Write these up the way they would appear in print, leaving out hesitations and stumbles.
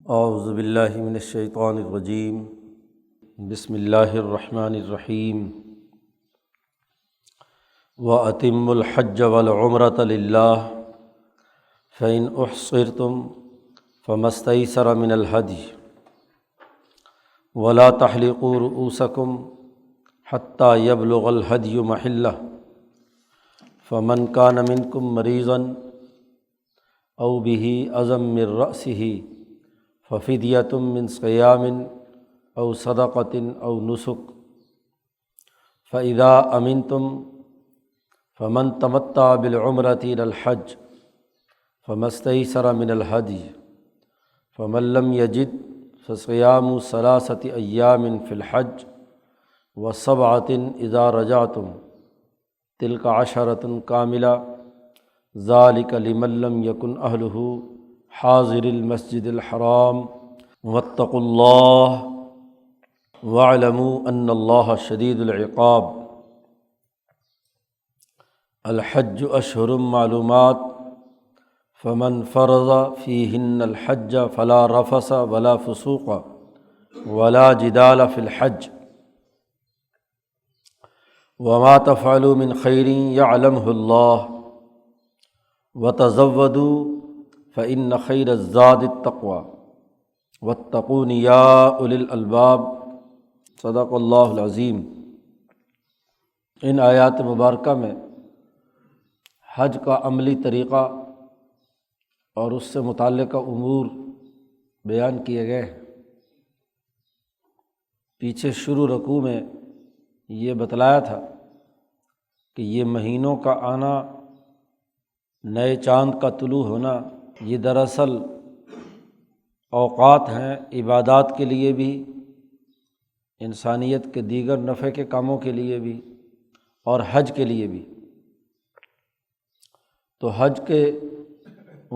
اعوذ باللہ من الشیطان الرجیم بسم اللہ الرحمن الرحیم وَأَتِمُّوا الْحَجَّ وَالْعُمْرَةَ لِلَّهِ فَإِنْ أُحْصِرْتُمْ فَمَا اسْتَيْسَرَ مِنَ الْهَدْيِ وَلَا تَحْلِقُوا رُؤُوسَكُمْ حَتَّى يَبْلُغَ الْهَدْيُ مَحِلَّهُ فَمَنْ كَانَ مِنْكُمْ مَرِيضًا أَوْ بِهِ أَذًى مِّن رَّأْسِهِ ففدیۃ من صیام او صدقۃ او نسک فاذا امنتم فمن تمتع بالعمرۃ الى الحج فما استيسر من الهدي فمن لم يجد فصيام ثلاثة أيام في الحج و7 اذا رجعتم تلك 10 كاملة ذلك لمن لم يكن أهله حاضر المسجد الحرام واتقوا اللہ واعلموا ان اللہ شدید العقاب۔ الحج اشہر معلومات فمن فرض فیہن الحج فلا رفث ولا فسوق ولا جدال فی الحج وما تفعلوا من خیر یعلمہ اللہ وتزودوا فإن خیر الزاد التقوی واتقون یا اولی الالباب۔ صدق اللہ العظیم۔ ان آیات مبارکہ میں حج کا عملی طریقہ اور اس سے متعلقہ امور بیان کیے گئے ہیں۔ پیچھے شروع رکوع میں یہ بتلایا تھا کہ یہ مہینوں کا آنا، نئے چاند کا طلوع ہونا، یہ دراصل اوقات ہیں عبادات کے لیے بھی، انسانیت کے دیگر نفع کے کاموں کے لیے بھی، اور حج کے لیے بھی۔ تو حج کے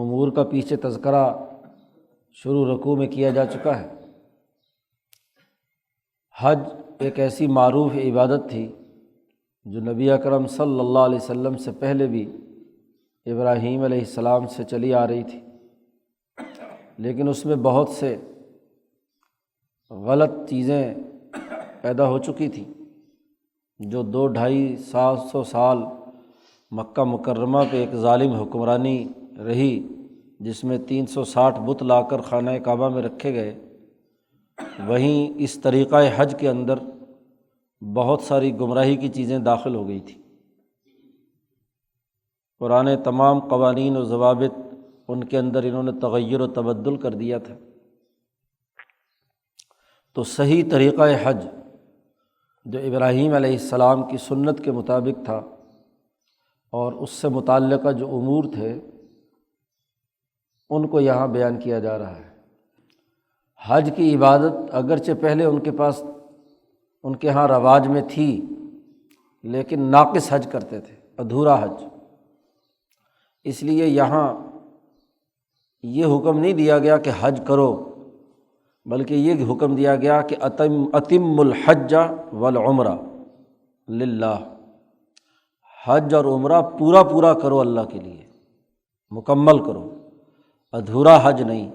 امور کا پیچھے تذکرہ شروع رکوع میں کیا جا چکا ہے۔ حج ایک ایسی معروف عبادت تھی جو نبی اکرم صلی اللہ علیہ وسلم سے پہلے بھی ابراہیم علیہ السلام سے چلی آ رہی تھی، لیکن اس میں بہت سے غلط چیزیں پیدا ہو چکی تھیں جو 2-250 سال مکہ مکرمہ پہ ایک ظالم حکمرانی رہی، جس میں 360 بت لا کر خانہ کعبہ میں رکھے گئے۔ وہیں اس طریقہ حج کے اندر بہت ساری گمراہی کی چیزیں داخل ہو گئی تھیں۔ پرانے تمام قوانین و ضوابط ان کے اندر انہوں نے تغیر و تبدل کر دیا تھا۔ تو صحیح طریقہ حج جو ابراہیم علیہ السلام کی سنت کے مطابق تھا اور اس سے متعلقہ جو امور تھے ان کو یہاں بیان کیا جا رہا ہے۔ حج کی عبادت اگرچہ پہلے ان کے پاس، ان کے ہاں رواج میں تھی، لیکن ناقص حج کرتے تھے، ادھورا حج۔ اس لیے یہاں یہ حکم نہیں دیا گیا کہ حج کرو، بلکہ یہ حکم دیا گیا کہ اتم الحج والعمرہ للہ، حج اور عمرہ پورا پورا کرو اللہ کے لیے، مکمل کرو، ادھورا حج نہیں۔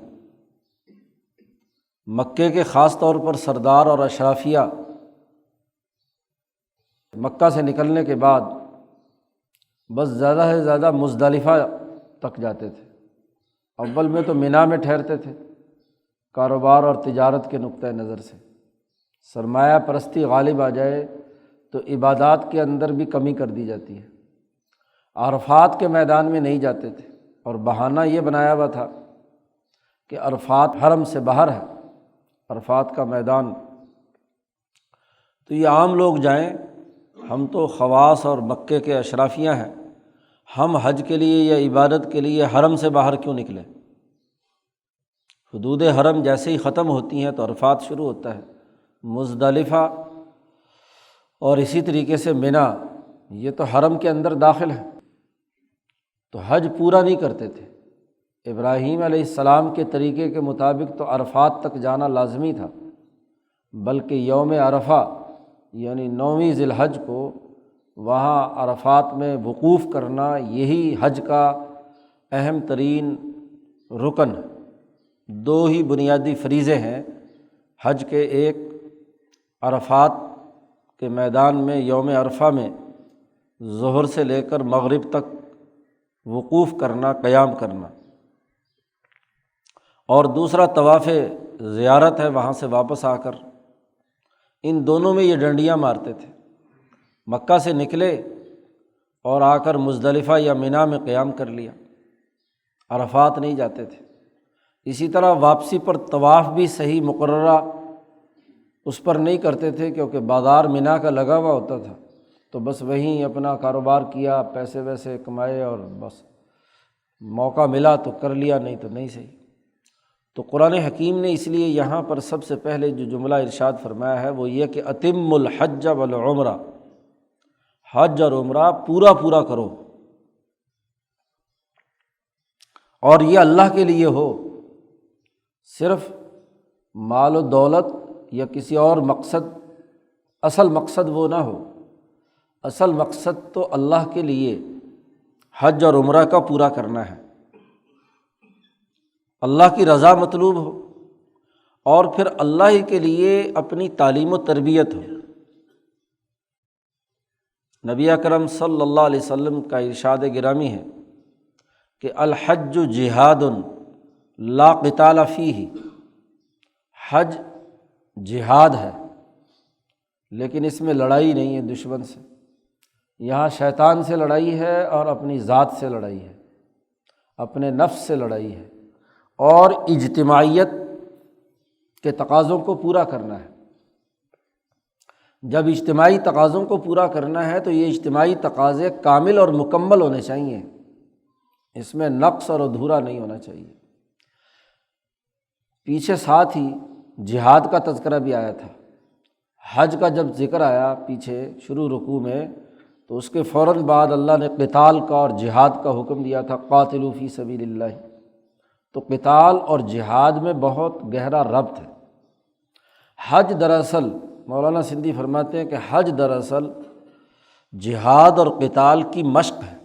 مکے کے خاص طور پر سردار اور اشرافیہ مکہ سے نکلنے کے بعد بس زیادہ سے زیادہ مزدلفہ تک جاتے تھے۔ اول میں تو مینا میں ٹھہرتے تھے، کاروبار اور تجارت کے نقطہ نظر سے سرمایہ پرستی غالب آ جائے تو عبادات کے اندر بھی کمی کر دی جاتی ہے۔ عرفات کے میدان میں نہیں جاتے تھے، اور بہانہ یہ بنایا ہوا تھا کہ عرفات حرم سے باہر ہے، عرفات کا میدان، تو یہ عام لوگ جائیں، ہم تو خواص اور مکے کے اشرافیہ ہیں، ہم حج کے لیے یا عبادت کے لیے حرم سے باہر کیوں نکلیں؟ حدود حرم جیسے ہی ختم ہوتی ہیں تو عرفات شروع ہوتا ہے، مزدلفہ اور اسی طریقے سے مینا، یہ تو حرم کے اندر داخل ہے۔ تو حج پورا نہیں کرتے تھے۔ ابراہیم علیہ السلام کے طریقے کے مطابق تو عرفات تک جانا لازمی تھا، بلکہ یوم عرفہ یعنی 9ویں ذی الحج کو وہاں عرفات میں وقوف کرنا، یہی حج کا اہم ترین رکن ہے۔ دو ہی بنیادی فریضے ہیں حج کے، ایک عرفات کے میدان میں یوم عرفہ میں ظہر سے لے کر مغرب تک وقوف کرنا، قیام کرنا، اور دوسرا طواف زیارت ہے، وہاں سے واپس آ کر ان دونوں میں یہ ڈنڈیاں مارتے تھے۔ مکہ سے نکلے اور آ کر مزدلفہ یا منی میں قیام کر لیا، عرفات نہیں جاتے تھے۔ اسی طرح واپسی پر طواف بھی صحیح مقررہ اس پر نہیں کرتے تھے، کیونکہ بازار منی کا لگا ہوا ہوتا تھا، تو بس وہیں اپنا کاروبار کیا، پیسے ویسے کمائے اور بس موقع ملا تو کر لیا، نہیں تو نہیں صحیح۔ تو قرآن حکیم نے اس لیے یہاں پر سب سے پہلے جو جملہ ارشاد فرمایا ہے وہ یہ کہ اتم الحج والعمرہ، حج اور عمرہ پورا پورا کرو، اور یہ اللہ کے لیے ہو، صرف مال و دولت یا کسی اور مقصد، اصل مقصد وہ نہ ہو، اصل مقصد تو اللہ کے لیے حج اور عمرہ کا پورا کرنا ہے، اللہ کی رضا مطلوب ہو، اور پھر اللہ ہی کے لیے اپنی تعلیم و تربیت ہو۔ نبی اکرم صلی اللہ علیہ وسلم کا ارشاد گرامی ہے کہ الحج جہاد لا قتال فیہ، حج جہاد ہے لیکن اس میں لڑائی نہیں ہے دشمن سے، یہاں شیطان سے لڑائی ہے اور اپنی ذات سے لڑائی ہے، اپنے نفس سے لڑائی ہے، اور اجتماعیت کے تقاضوں کو پورا کرنا ہے۔ جب اجتماعی تقاضوں کو پورا کرنا ہے تو یہ اجتماعی تقاضے کامل اور مکمل ہونے چاہیے، اس میں نقص اور ادھورا نہیں ہونا چاہیے۔ پیچھے ساتھ ہی جہاد کا تذکرہ بھی آیا تھا، حج کا جب ذکر آیا پیچھے شروع رکوع میں، تو اس کے فوراً بعد اللہ نے قتال کا اور جہاد کا حکم دیا تھا، قاتلوا فی سبیل اللہ۔ تو قتال اور جہاد میں بہت گہرا ربط ہے۔ حج دراصل مولانا سندھی فرماتے ہیں کہ حج دراصل جہاد اور قتال کی مشق ہے،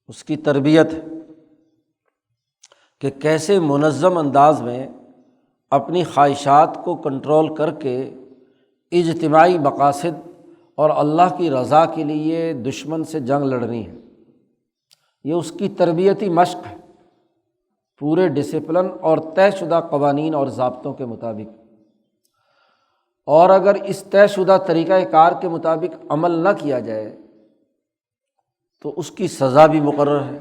اس کی تربیت ہے کہ کیسے منظم انداز میں اپنی خواہشات کو کنٹرول کر کے اجتماعی مقاصد اور اللہ کی رضا کے لیے دشمن سے جنگ لڑنی ہے، یہ اس کی تربیتی مشق ہے، پورے ڈسپلن اور طے شدہ قوانین اور ضابطوں کے مطابق۔ اور اگر اس طے شدہ طریقہ کار کے مطابق عمل نہ کیا جائے تو اس کی سزا بھی مقرر ہے،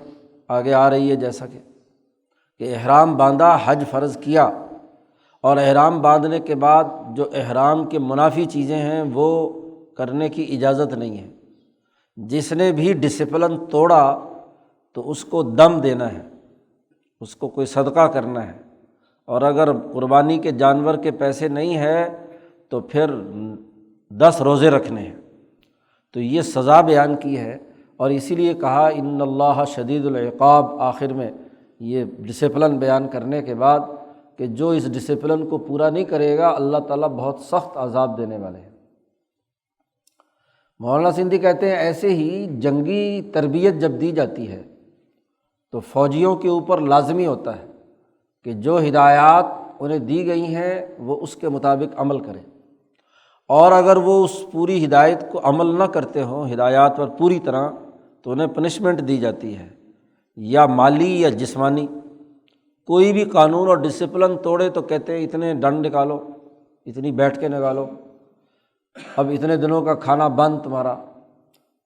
آگے آ رہی ہے، جیسا کہ احرام باندھا، حج فرض کیا، اور احرام باندھنے کے بعد جو احرام کے منافی چیزیں ہیں وہ کرنے کی اجازت نہیں ہے۔ جس نے بھی ڈسپلن توڑا تو اس کو دم دینا ہے، اس کو کوئی صدقہ کرنا ہے، اور اگر قربانی کے جانور کے پیسے نہیں ہے تو پھر 10 روزے رکھنے ہیں۔ تو یہ سزا بیان کی ہے، اور اسی لیے کہا ان اللہ شدید العقاب، آخر میں یہ ڈسپلن بیان کرنے کے بعد کہ جو اس ڈسپلن کو پورا نہیں کرے گا اللہ تعالیٰ بہت سخت عذاب دینے والے ہیں۔ مولانا سندھی کہتے ہیں ایسے ہی جنگی تربیت جب دی جاتی ہے تو فوجیوں کے اوپر لازمی ہوتا ہے کہ جو ہدایات انہیں دی گئی ہیں وہ اس کے مطابق عمل کریں، اور اگر وہ اس پوری ہدایت کو عمل نہ کرتے ہوں، ہدایات پر پوری طرح، تو انہیں پنشمنٹ دی جاتی ہے، یا مالی یا جسمانی۔ کوئی بھی قانون اور ڈسپلن توڑے تو کہتے ہیں اتنے ڈنڈ نکالو، اتنی بیٹھ کے نکالو، اب اتنے دنوں کا کھانا بند تمہارا،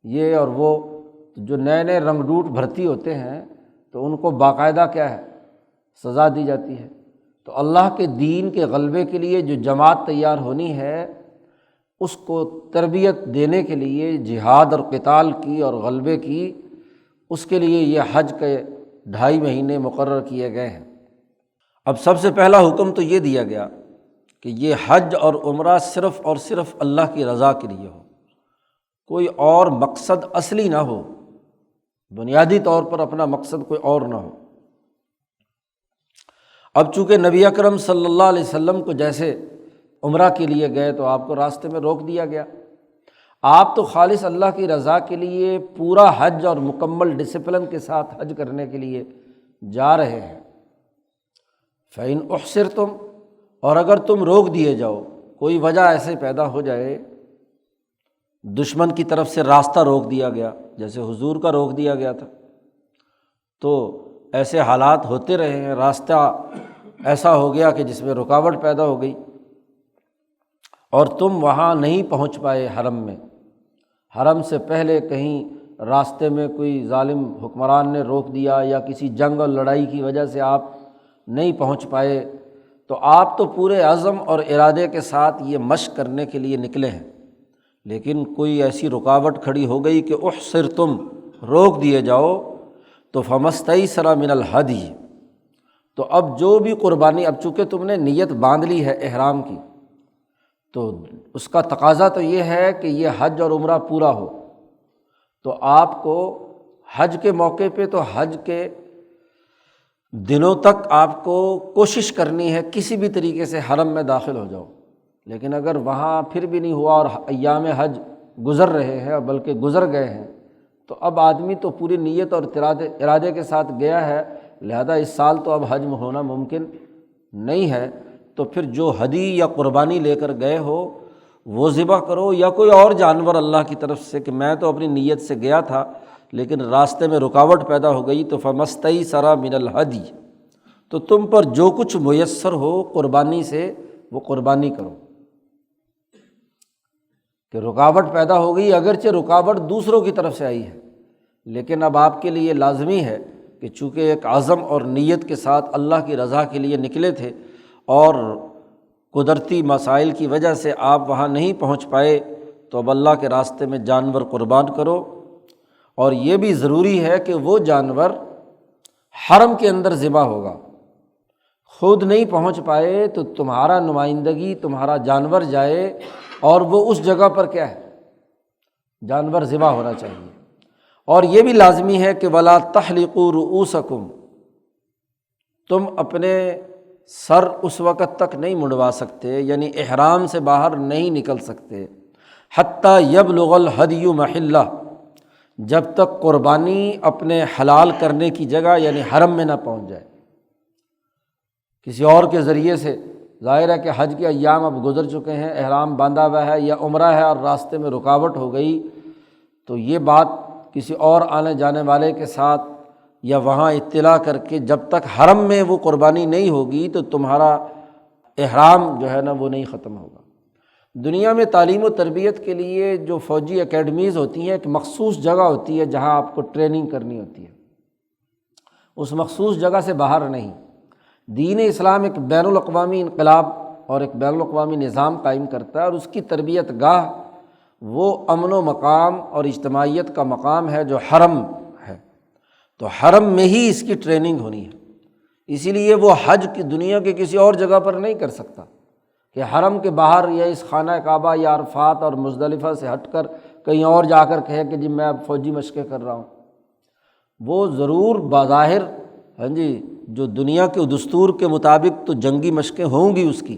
یہ اور وہ۔ جو نئے نئے رنگڈوٹ بھرتی ہوتے ہیں تو ان کو باقاعدہ کیا ہے، سزا دی جاتی ہے۔ تو اللہ کے دین کے غلبے کے لیے جو جماعت تیار ہونی ہے اس کو تربیت دینے کے لیے جہاد اور قتال کی اور غلبے کی، اس کے لیے یہ حج کے 2.5 مہینے مقرر کیے گئے ہیں۔ اب سب سے پہلا حکم تو یہ دیا گیا کہ یہ حج اور عمرہ صرف اور صرف اللہ کی رضا کے لیے ہو، کوئی اور مقصد اصلی نہ ہو، بنیادی طور پر اپنا مقصد کوئی اور نہ ہو۔ اب چونکہ نبی اکرم صلی اللہ علیہ وسلم کو جیسے عمرہ کے لیے گئے تو آپ کو راستے میں روک دیا گیا، آپ تو خالص اللہ کی رضا کے لیے پورا حج اور مکمل ڈسپلن کے ساتھ حج کرنے کے لیے جا رہے ہیں، فَإِنْ أُحْصِرْتُمْ، اور اگر تم روک دیے جاؤ، کوئی وجہ ایسے پیدا ہو جائے، دشمن کی طرف سے راستہ روک دیا گیا، جیسے حضور کا روک دیا گیا تھا، تو ایسے حالات ہوتے رہے ہیں، راستہ ایسا ہو گیا کہ جس میں رکاوٹ پیدا ہو گئی اور تم وہاں نہیں پہنچ پائے حرم میں، حرم سے پہلے کہیں راستے میں کوئی ظالم حکمران نے روک دیا یا کسی جنگ اور لڑائی کی وجہ سے آپ نہیں پہنچ پائے، تو آپ تو پورے عزم اور ارادے کے ساتھ یہ مشق کرنے کے لیے نکلے ہیں، لیکن کوئی ایسی رکاوٹ کھڑی ہو گئی کہ احصرتم، روک دیے جاؤ، تو فمستیسر من الہدی، تو اب جو بھی قربانی، اب چونکہ تم نے نیت باندھ لی ہے احرام کی، تو اس کا تقاضا تو یہ ہے کہ یہ حج اور عمرہ پورا ہو، تو آپ کو حج کے موقع پہ تو حج کے دنوں تک آپ کو کوشش کرنی ہے کسی بھی طریقے سے حرم میں داخل ہو جاؤ، لیکن اگر وہاں پھر بھی نہیں ہوا اور ایام حج گزر رہے ہیں، بلکہ گزر گئے ہیں، تو اب آدمی تو پوری نیت اور ارادے کے ساتھ گیا ہے، لہذا اس سال تو اب حج ہونا ممکن نہیں ہے، تو پھر جو ہدی یا قربانی لے کر گئے ہو وہ ذبح کرو، یا کوئی اور جانور اللہ کی طرف سے، کہ میں تو اپنی نیت سے گیا تھا لیکن راستے میں رکاوٹ پیدا ہو گئی، تو فمستیسر من الہدی، تو تم پر جو کچھ میسر ہو قربانی سے وہ قربانی کرو۔ کہ رکاوٹ پیدا ہو گئی، اگرچہ رکاوٹ دوسروں کی طرف سے آئی ہے، لیکن اب آپ کے لیے لازمی ہے کہ چونکہ ایک عزم اور نیت کے ساتھ اللہ کی رضا کے لیے نکلے تھے اور قدرتی مسائل کی وجہ سے آپ وہاں نہیں پہنچ پائے، تو اب اللہ کے راستے میں جانور قربان کرو، اور یہ بھی ضروری ہے کہ وہ جانور حرم کے اندر ذبح ہوگا، خود نہیں پہنچ پائے تو تمہارا نمائندگی، تمہارا جانور جائے، اور وہ اس جگہ پر کیا ہے، جانور ذبح ہونا چاہیے۔ اور یہ بھی لازمی ہے کہ وَلَا تَحْلِقُوا رُؤُوسَكُمْ، تم اپنے سر اس وقت تک نہیں منڈوا سکتے، یعنی احرام سے باہر نہیں نکل سکتے، حتیٰ یبلغ الہدی محلہ، جب تک قربانی اپنے حلال کرنے کی جگہ یعنی حرم میں نہ پہنچ جائے۔ کسی اور کے ذریعے سے، ظاہر ہے کہ حج کے ایام اب گزر چکے ہیں، احرام باندھا ہوا ہے یا عمرہ ہے اور راستے میں رکاوٹ ہو گئی، تو یہ بات کسی اور آنے جانے والے کے ساتھ یا وہاں اطلاع کر کے جب تک حرم میں وہ قربانی نہیں ہوگی تو تمہارا احرام جو ہے نا وہ نہیں ختم ہوگا۔ دنیا میں تعلیم و تربیت کے لیے جو فوجی اکیڈمیز ہوتی ہیں، ایک مخصوص جگہ ہوتی ہے جہاں آپ کو ٹریننگ کرنی ہوتی ہے، اس مخصوص جگہ سے باہر نہیں۔ دین اسلام ایک بین الاقوامی انقلاب اور ایک بین الاقوامی نظام قائم کرتا ہے، اور اس کی تربیت گاہ وہ امن و مقام اور اجتماعیت کا مقام ہے جو حرم ہے، تو حرم میں ہی اس کی ٹریننگ ہونی ہے۔ اسی لیے وہ حج کی دنیا کے کسی اور جگہ پر نہیں کر سکتا کہ حرم کے باہر یا اس خانہ کعبہ یا عرفات اور مزدلفہ سے ہٹ کر کہیں اور جا کر کہے کہ جی میں اب فوجی مشقیں کر رہا ہوں۔ وہ ضرور بظاہر جو دنیا کے دستور کے مطابق تو جنگی مشقیں ہوں گی اس کی،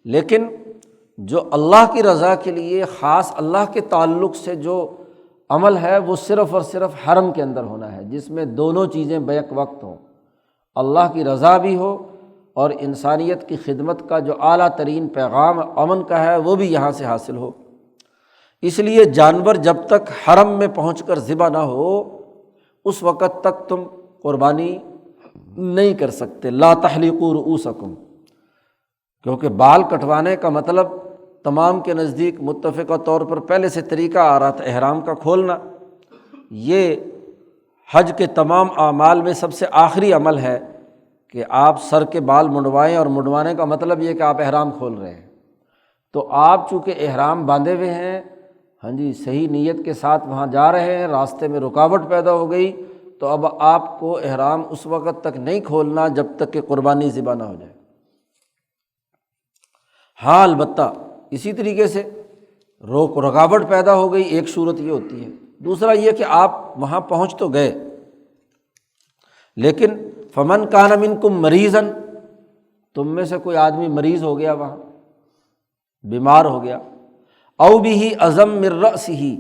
لیکن جو اللہ کی رضا کے لیے خاص اللہ کے تعلق سے جو عمل ہے وہ صرف اور صرف حرم کے اندر ہونا ہے، جس میں دونوں چیزیں بیک وقت ہوں، اللہ کی رضا بھی ہو اور انسانیت کی خدمت کا جو اعلیٰ ترین پیغام امن کا ہے وہ بھی یہاں سے حاصل ہو۔ اس لیے جانور جب تک حرم میں پہنچ کر ذبح نہ ہو اس وقت تک تم قربانی نہیں کر سکتے۔ لا تحلقوا رؤوسکم، کیونکہ بال کٹوانے کا مطلب تمام کے نزدیک متفقہ طور پر پہلے سے طریقہ آ رہا تھا احرام کا کھولنا، یہ حج کے تمام اعمال میں سب سے آخری عمل ہے کہ آپ سر کے بال منڈوائیں، اور منڈوانے کا مطلب یہ کہ آپ احرام کھول رہے ہیں۔ تو آپ چونکہ احرام باندھے ہوئے ہیں، صحیح نیت کے ساتھ وہاں جا رہے ہیں، راستے میں رکاوٹ پیدا ہو گئی، تو اب آپ کو احرام اس وقت تک نہیں کھولنا جب تک کہ قربانی ذبح نہ ہو جائے۔ ہاں البتہ اسی طریقے سے رکاوٹ پیدا ہو گئی، ایک صورت یہ ہوتی ہے، دوسرا یہ کہ آپ وہاں پہنچ تو گئے لیکن فمن کان منکم مریضا، تم میں سے کوئی آدمی مریض ہو گیا، وہاں بیمار ہو گیا، او بھی اعظم من رأسہ،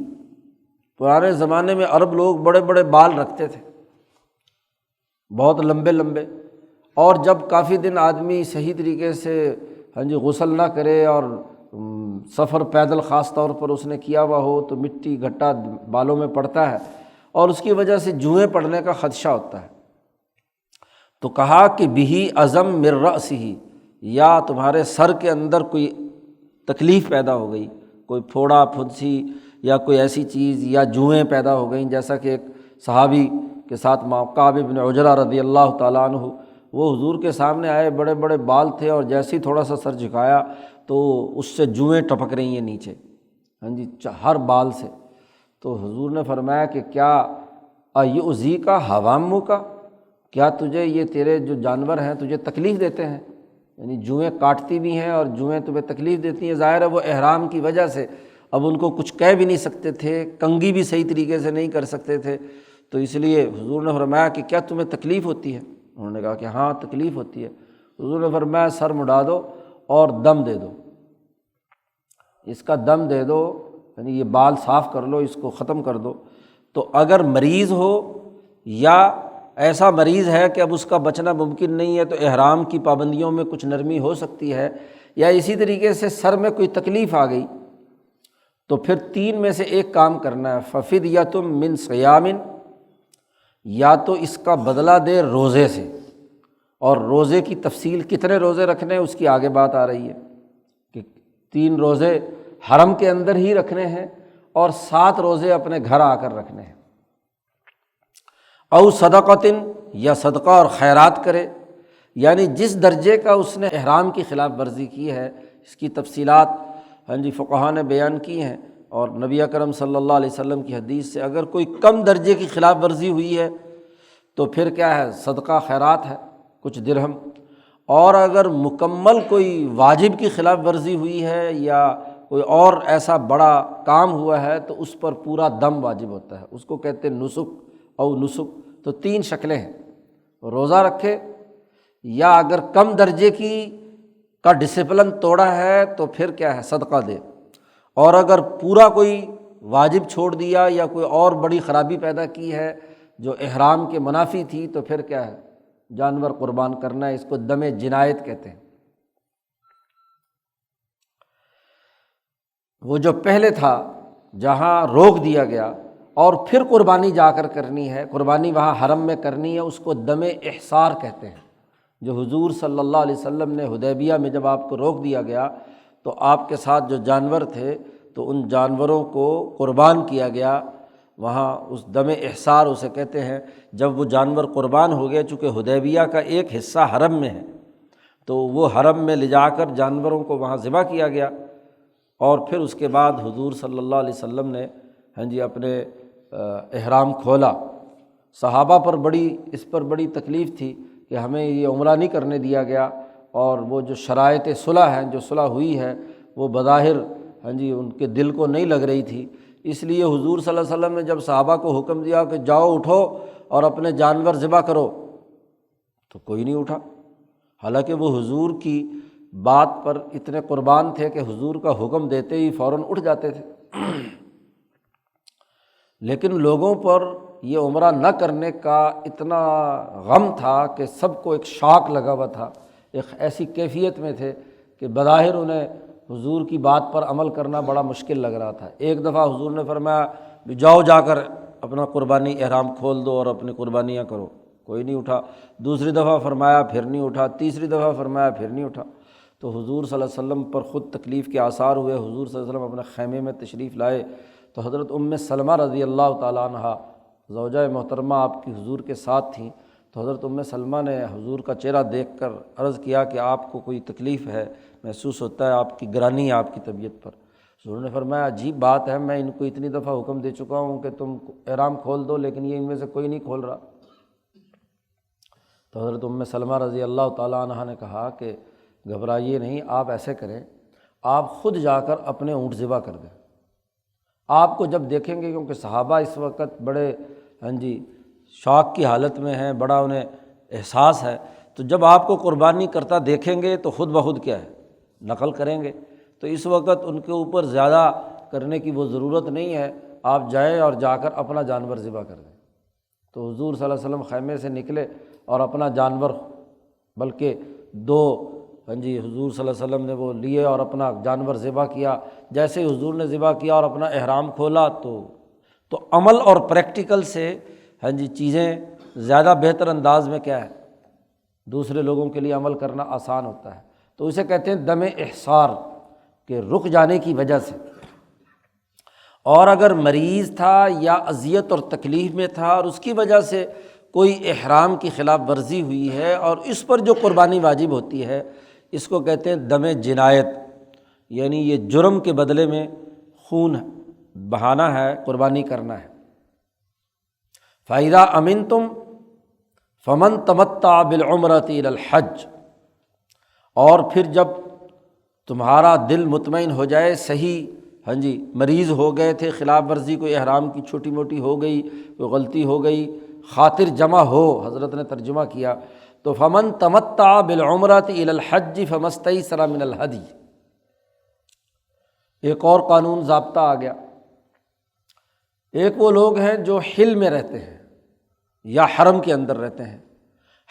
پرانے زمانے میں عرب لوگ بڑے بڑے بال رکھتے تھے، بہت لمبے لمبے، اور جب کافی دن آدمی صحیح طریقے سے غسل نہ کرے اور سفر پیدل خاص طور پر اس نے کیا ہوا ہو تو مٹی گھٹا بالوں میں پڑتا ہے اور اس کی وجہ سے جوئیں پڑنے کا خدشہ ہوتا ہے۔ تو کہا کہ بہی عزم من رأسہ، یا تمہارے سر کے اندر کوئی تکلیف پیدا ہو گئی، کوئی پھوڑا پھنسی یا کوئی ایسی چیز، یا جوئیں پیدا ہو گئیں، جیسا کہ ایک صحابی کے ساتھ کعب بن عجرہ رضی اللہ تعالیٰ عنہ، وہ حضور کے سامنے آئے، بڑے بڑے بال تھے اور جیسے ہی تھوڑا سا سر جھکایا تو اس سے جوئیں ٹپک رہی ہیں نیچے، ہر بال سے۔ تو حضور نے فرمایا کہ کیا ایؤذیک حوامک، کیا تجھے یہ تیرے جو جانور ہیں تجھے تکلیف دیتے ہیں؟ یعنی جوئیں کاٹتی بھی ہیں اور جوئیں تمہیں تکلیف دیتی ہیں۔ ظاہر ہے وہ احرام کی وجہ سے اب ان کو کچھ کہہ بھی نہیں سکتے تھے، کنگھی بھی صحیح طریقے سے نہیں کر سکتے تھے، تو اس لیے حضور نے فرمایا کہ کیا تمہیں تکلیف ہوتی ہے؟ انہوں نے کہا کہ ہاں تکلیف ہوتی ہے۔ حضور نے فرمایا سر مڈا دو اور دم دے دو، اس کا دم دے دو، یعنی یہ بال صاف کر لو، اس کو ختم کر دو۔ تو اگر مریض ہو یا ایسا مریض ہے کہ اب اس کا بچنا ممکن نہیں ہے، تو احرام کی پابندیوں میں کچھ نرمی ہو سکتی ہے، یا اسی طریقے سے سر میں کوئی تکلیف آ گئی، تو پھر تین میں سے ایک کام کرنا ہے، ففدیۃ من صیام، یا تو اس کا بدلہ دے روزے سے، اور روزے کی تفصیل کتنے روزے رکھنے ہیں اس کی آگے بات آ رہی ہے کہ 3 روزے حرم کے اندر ہی رکھنے ہیں اور 7 روزے اپنے گھر آ کر رکھنے ہیں۔ او صدقۃ، یا صدقہ اور خیرات کرے، یعنی جس درجے کا اس نے احرام کی خلاف ورزی کی ہے، اس کی تفصیلات فقہاء نے بیان کی ہیں، اور نبی اکرم صلی اللہ علیہ وسلم کی حدیث سے اگر کوئی کم درجے کی خلاف ورزی ہوئی ہے تو پھر کیا ہے، صدقہ خیرات ہے کچھ درہم، اور اگر مکمل کوئی واجب کی خلاف ورزی ہوئی ہے یا کوئی اور ایسا بڑا کام ہوا ہے تو اس پر پورا دم واجب ہوتا ہے، اس کو کہتے ہیں نسک او نسک۔ تو 3 شکلیں ہیں، روزہ رکھے، یا اگر کم درجے کا ڈسپلن توڑا ہے تو پھر کیا ہے، صدقہ دے، اور اگر پورا کوئی واجب چھوڑ دیا یا کوئی اور بڑی خرابی پیدا کی ہے جو احرام کے منافی تھی تو پھر کیا ہے، جانور قربان کرنا ہے، اس کو دم جنایت کہتے ہیں۔ وہ جو پہلے تھا جہاں روک دیا گیا اور پھر قربانی جا کر کرنی ہے، قربانی وہاں حرم میں کرنی ہے، اس کو دم احصار کہتے ہیں۔ جو حضور صلی اللہ علیہ وسلم نے حدیبیہ میں جب آپ کو روک دیا گیا تو آپ کے ساتھ جو جانور تھے تو ان جانوروں کو قربان کیا گیا، وہاں اس دم احصار اسے کہتے ہیں۔ جب وہ جانور قربان ہو گئے، چونکہ حدیبیہ کا ایک حصہ حرم میں ہے تو وہ حرم میں لے جا کر جانوروں کو وہاں ذبح کیا گیا، اور پھر اس کے بعد حضور صلی اللہ علیہ وسلم نے اپنے احرام کھولا۔ صحابہ پر اس پر بڑی تکلیف تھی کہ ہمیں یہ عمرہ نہیں کرنے دیا گیا، اور وہ جو شرائط صلح ہیں، جو صلح ہوئی ہے، وہ بظاہر ان کے دل کو نہیں لگ رہی تھی۔ اس لیے حضور صلی اللہ علیہ وسلم نے جب صحابہ کو حکم دیا کہ جاؤ اٹھو اور اپنے جانور ذبح کرو، تو کوئی نہیں اٹھا، حالانکہ وہ حضور کی بات پر اتنے قربان تھے کہ حضور کا حکم دیتے ہی فوراً اٹھ جاتے تھے۔ لیکن لوگوں پر یہ عمرہ نہ کرنے کا اتنا غم تھا کہ سب کو ایک شاک لگا ہوا تھا، ایک ایسی کیفیت میں تھے کہ بظاہر انہیں حضور کی بات پر عمل کرنا بڑا مشکل لگ رہا تھا۔ ایک دفعہ حضور نے فرمایا جاؤ جا کر اپنا قربانی احرام کھول دو اور اپنی قربانیاں کرو، کوئی نہیں اٹھا۔ دوسری دفعہ فرمایا پھر نہیں اٹھا، تیسری دفعہ فرمایا پھر نہیں اٹھا۔ تو حضور صلی اللہ علیہ وسلم پر خود تکلیف کے آثار ہوئے۔ حضور صلی اللہ علیہ وسلم اپنے خیمے میں تشریف لائے تو حضرت سلمہ رضی اللہ تعالیٰ عنہ زوجہ محترمہ آپ کی حضور کے ساتھ تھیں، تو حضرت سلمہ نے حضور کا چہرہ دیکھ کر عرض کیا کہ آپ کو کوئی تکلیف ہے، محسوس ہوتا ہے آپ کی گرانی ہے آپ کی طبیعت پر۔ حضور نے فرمایا عجیب بات ہے، میں ان کو اتنی دفعہ حکم دے چکا ہوں کہ تم احرام کھول دو، لیکن یہ ان میں سے کوئی نہیں کھول رہا۔ تو حضرت سلمہ رضی اللہ تعالیٰ عنہ نے کہا کہ گھبرائیے نہیں، آپ ایسے کریں، آپ خود جا کر اپنے اونٹ ذبح کر دیں۔ آپ کو جب دیکھیں گے، کیونکہ صحابہ اس وقت بڑے شوق کی حالت میں ہیں، بڑا انہیں احساس ہے، تو جب آپ کو قربانی کرتا دیکھیں گے تو خود بخود کیا ہے، نقل کریں گے۔ تو اس وقت ان کے اوپر زیادہ کرنے کی وہ ضرورت نہیں ہے، آپ جائیں اور جا کر اپنا جانور ذبح کر دیں۔ تو حضور صلی اللہ علیہ وسلم خیمے سے نکلے اور اپنا جانور بلکہ دو حضور صلی اللہ علیہ وسلم نے وہ لیے اور اپنا جانور ذبح کیا، جیسے ہی حضور نے ذبح کیا اور اپنا احرام کھولا تو عمل اور پریکٹیکل سے چیزیں زیادہ بہتر انداز میں کیا ہے دوسرے لوگوں کے لیے عمل کرنا آسان ہوتا ہے۔ تو اسے کہتے ہیں دم احصار، کہ رک جانے کی وجہ سے۔ اور اگر مریض تھا یا اذیت اور تکلیف میں تھا اور اس کی وجہ سے کوئی احرام کی خلاف ورزی ہوئی ہے اور اس پر جو قربانی واجب ہوتی ہے، اس کو کہتے ہیں دم جنایت، یعنی یہ جرم کے بدلے میں خون بہانا ہے، قربانی کرنا ہے۔ فَإِذَا أَمِنْتُمْ فَمَنْ تَمَتَّعَ بِالْعُمْرَةِ إِلَى الْحَجِّ، اور پھر جب تمہارا دل مطمئن ہو جائے، صحیح مریض ہو گئے تھے، خلاف ورزی کوئی احرام کی چھوٹی موٹی ہو گئی، کوئی غلطی ہو گئی، خاطر جمع ہو، حضرت نے ترجمہ کیا تو فمن تمتع بالعمرۃ الی الحج فما استیسر من الہدی۔ ایک اور قانون ضابطہ آ گیا۔ ایک وہ لوگ ہیں جو حل میں رہتے ہیں یا حرم کے اندر رہتے ہیں۔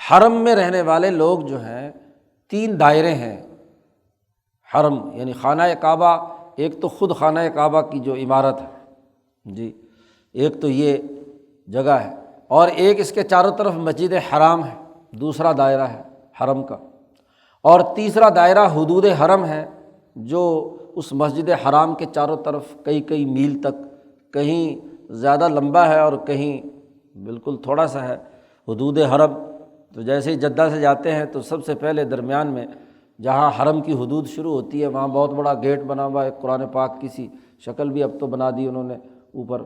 حرم میں رہنے والے لوگ جو ہیں، تین دائرے ہیں حرم، یعنی خانہ کعبہ، ایک تو خود خانہ کعبہ کی جو عمارت ہے ایک تو یہ جگہ ہے، اور ایک اس کے چاروں طرف مسجد حرام ہے، دوسرا دائرہ ہے حرم کا، اور تیسرا دائرہ حدود حرم ہے جو اس مسجد حرام کے چاروں طرف کئی میل تک، کہیں زیادہ لمبا ہے اور کہیں بالکل تھوڑا سا ہے حدود حرم۔ تو جیسے ہی جدہ سے جاتے ہیں تو سب سے پہلے درمیان میں جہاں حرم کی حدود شروع ہوتی ہے وہاں بہت بڑا گیٹ بنا ہوا ہے، قرآن پاک کی سی شکل بھی اب تو بنا دی انہوں نے اوپر،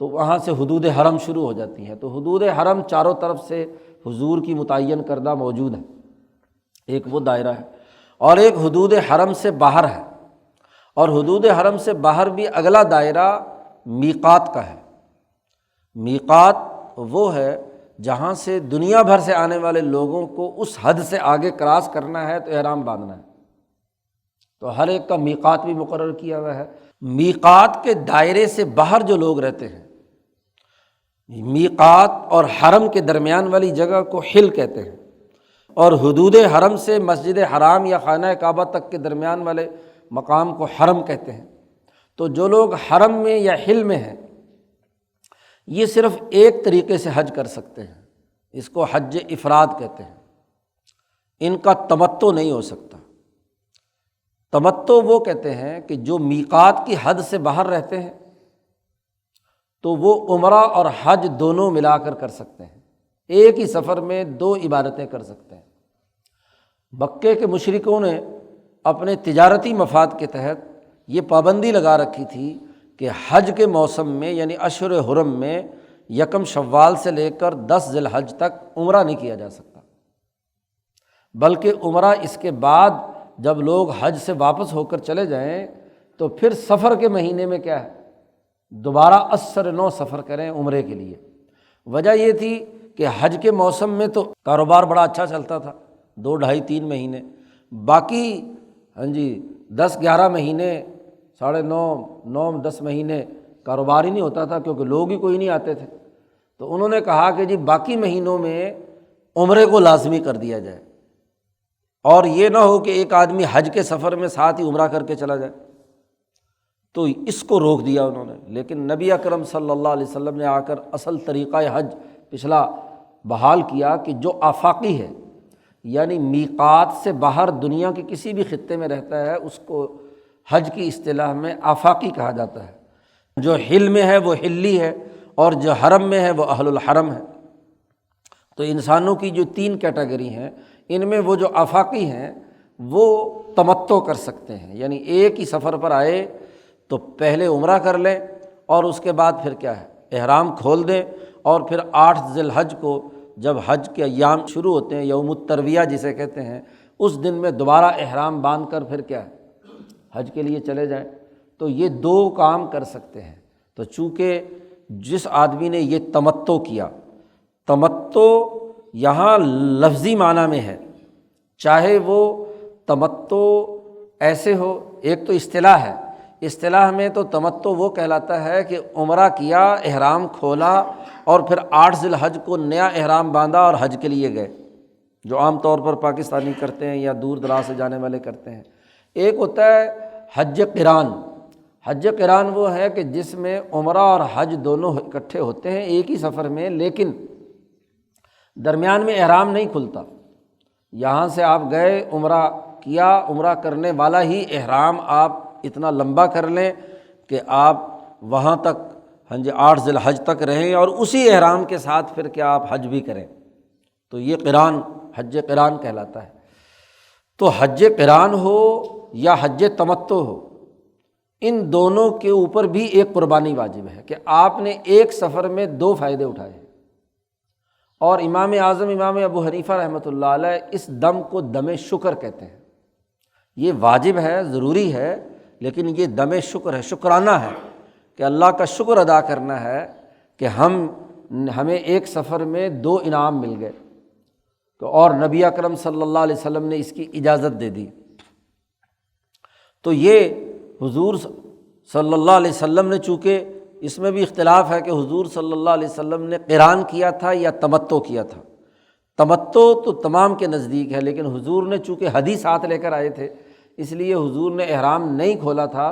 تو وہاں سے حدود حرم شروع ہو جاتی ہیں۔ تو حدود حرم چاروں طرف سے حضور کی متعین کردہ موجود ہے، ایک وہ دائرہ ہے، اور ایک حدود حرم سے باہر ہے، اور حدود حرم سے باہر بھی اگلا دائرہ میقات کا ہے۔ میقات وہ ہے جہاں سے دنیا بھر سے آنے والے لوگوں کو اس حد سے آگے کراس کرنا ہے تو احرام باندھنا ہے، تو ہر ایک کا میقات بھی مقرر کیا ہوا ہے۔ میقات کے دائرے سے باہر جو لوگ رہتے ہیں، میقات اور حرم کے درمیان والی جگہ کو حل کہتے ہیں، اور حدود حرم سے مسجد حرام یا خانہ کعبہ تک کے درمیان والے مقام کو حرم کہتے ہیں۔ تو جو لوگ حرم میں یا حل میں ہیں، یہ صرف ایک طریقے سے حج کر سکتے ہیں، اس کو حج افراد کہتے ہیں، ان کا تمتع نہیں ہو سکتا۔ تمتع وہ کہتے ہیں کہ جو میقات کی حد سے باہر رہتے ہیں تو وہ عمرہ اور حج دونوں ملا کر سکتے ہیں، ایک ہی سفر میں دو عبادتیں کر سکتے ہیں۔ مکے کے مشرکوں نے اپنے تجارتی مفاد کے تحت یہ پابندی لگا رکھی تھی کہ حج کے موسم میں یعنی اشہر حرم میں 1 شوال سے لے کر 10 ذی الحج تک عمرہ نہیں کیا جا سکتا، بلکہ عمرہ اس کے بعد جب لوگ حج سے واپس ہو کر چلے جائیں تو پھر سفر کے مہینے میں کیا ہے دوبارہ اثر نو سفر کریں عمرے کے لیے۔ وجہ یہ تھی کہ حج کے موسم میں تو کاروبار بڑا اچھا چلتا تھا، 2 ڈھائی 3 مہینے، باقی 10-11 مہینے، 9.5-10 مہینے کاروبار ہی نہیں ہوتا تھا کیونکہ لوگ ہی کوئی نہیں آتے تھے۔ تو انہوں نے کہا کہ جی باقی مہینوں میں عمرے کو لازمی کر دیا جائے، اور یہ نہ ہو کہ ایک آدمی حج کے سفر میں ساتھ ہی عمرہ کر کے چلا جائے، تو اس کو روک دیا انہوں نے۔ لیکن نبی اکرم صلی اللہ علیہ وسلم نے آ کر اصل طریقہ حج پچھلا بحال کیا کہ جو آفاقی ہے، یعنی میقات سے باہر دنیا کے کسی بھی خطے میں رہتا ہے، اس کو حج کی اصطلاح میں آفاقی کہا جاتا ہے۔ جو حل میں ہے وہ حلی ہے، اور جو حرم میں ہے وہ اہل الحرم ہے۔ تو انسانوں کی جو 3 کیٹیگری ہیں، ان میں وہ جو آفاقی ہیں وہ تمتع کر سکتے ہیں، یعنی ایک ہی سفر پر آئے تو پہلے عمرہ کر لیں اور اس کے بعد پھر کیا ہے احرام کھول دیں، اور پھر 8 ذی الحج کو جب حج کے ایام شروع ہوتے ہیں، یوم الترویہ جسے کہتے ہیں، اس دن میں دوبارہ احرام باندھ کر پھر کیا ہے حج کے لیے چلے جائیں۔ تو یہ 2 کام کر سکتے ہیں۔ تو چونکہ جس آدمی نے یہ تمتع کیا، تمتع یہاں لفظی معنی میں ہے، چاہے وہ تمتع ایسے ہو، ایک تو اصطلاح ہے، اصطلاح میں تو تمتع وہ کہلاتا ہے کہ عمرہ کیا، احرام کھولا، اور پھر 8 ذی الحج کو نیا احرام باندھا اور حج کے لیے گئے، جو عام طور پر پاکستانی کرتے ہیں یا دور دراز سے جانے والے کرتے ہیں۔ ایک ہوتا ہے حج قران۔ حج قران وہ ہے کہ جس میں عمرہ اور حج دونوں اکٹھے ہوتے ہیں ایک ہی سفر میں، لیکن درمیان میں احرام نہیں کھلتا۔ یہاں سے آپ گئے، عمرہ کیا، عمرہ کرنے والا ہی احرام آپ اتنا لمبا کر لیں کہ آپ وہاں تک 8 ذی الحج تک رہیں اور اسی احرام کے ساتھ پھر کیا آپ حج بھی کریں، تو یہ قران حج قران کہلاتا ہے۔ تو حج قران ہو یا حج تمتع ہو، ان دونوں کے اوپر بھی ایک قربانی واجب ہے کہ آپ نے ایک سفر میں 2 فائدے اٹھائے ہیں۔ اور امام اعظم امام ابو حنیفہ رحمۃ اللہ علیہ اس دم کو دم شکر کہتے ہیں۔ یہ واجب ہے، ضروری ہے، لیکن یہ دم شکر ہے، شکرانہ ہے کہ اللہ کا شکر ادا کرنا ہے کہ ہمیں ایک سفر میں 2 انعام مل گئے، اور نبی اکرم صلی اللہ علیہ وسلم نے اس کی اجازت دے دی۔ تو یہ حضور صلی اللہ علیہ وسلم نے، چونکہ اس میں بھی اختلاف ہے کہ حضور صلی اللہ علیہ وسلم نے قران کیا تھا یا تمتع کیا تھا۔ تمتع تو تمام کے نزدیک ہے، لیکن حضور نے چونکہ ہدی ساتھ لے کر آئے تھے، اس لیے حضور نے احرام نہیں کھولا تھا،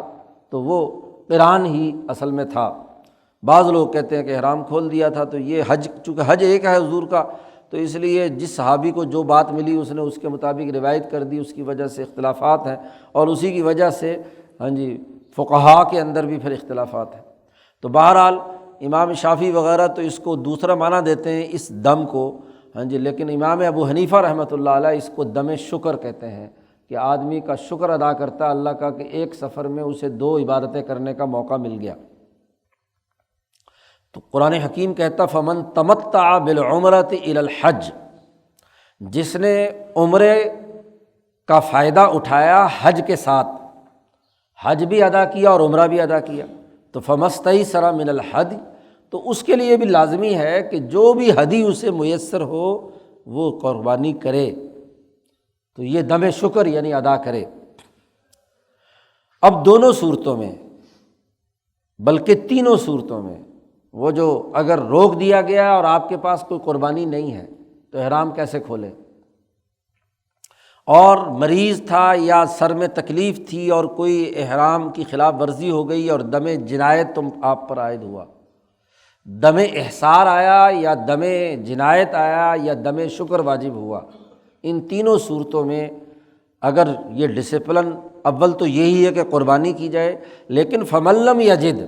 تو وہ قران ہی اصل میں تھا۔ بعض لوگ کہتے ہیں کہ احرام کھول دیا تھا، تو یہ حج، چونکہ حج ایک ہے حضور کا، تو اس لیے جس صحابی کو جو بات ملی اس نے اس کے مطابق روایت کر دی، اس کی وجہ سے اختلافات ہیں، اور اسی کی وجہ سے فقہاء کے اندر بھی پھر اختلافات ہیں۔ تو بہرحال امام شافعی وغیرہ تو اس کو دوسرا معنی دیتے ہیں اس دم کو، لیکن امام ابو حنیفہ رحمۃ اللہ علیہ اس کو دم شکر کہتے ہیں کہ آدمی کا شکر ادا کرتا ہے اللہ کا کہ ایک سفر میں اسے 2 عبادتیں کرنے کا موقع مل گیا۔ تو قرآن حکیم کہتا فمن تمتع بالعمرۃ الی الحج، جس نے عمرے کا فائدہ اٹھایا حج کے ساتھ، حج بھی ادا کیا اور عمرہ بھی ادا کیا، تو فمستیسر من الحدی، تو اس کے لیے بھی لازمی ہے کہ جو بھی ہدی اسے میسر ہو وہ قربانی کرے، تو یہ دم شکر یعنی ادا کرے۔ اب دونوں صورتوں میں، بلکہ تینوں صورتوں میں، وہ جو اگر روک دیا گیا اور آپ کے پاس کوئی قربانی نہیں ہے تو احرام کیسے کھولے، اور مریض تھا یا سر میں تکلیف تھی اور کوئی احرام کی خلاف ورزی ہو گئی اور دم جنایت تم آپ پر عائد ہوا، دم احصار آیا یا دم جنایت آیا یا دم شکر واجب ہوا، ان تینوں صورتوں میں اگر یہ ڈسپلن، اول تو یہی ہے کہ قربانی کی جائے، لیکن فمن لم یجد،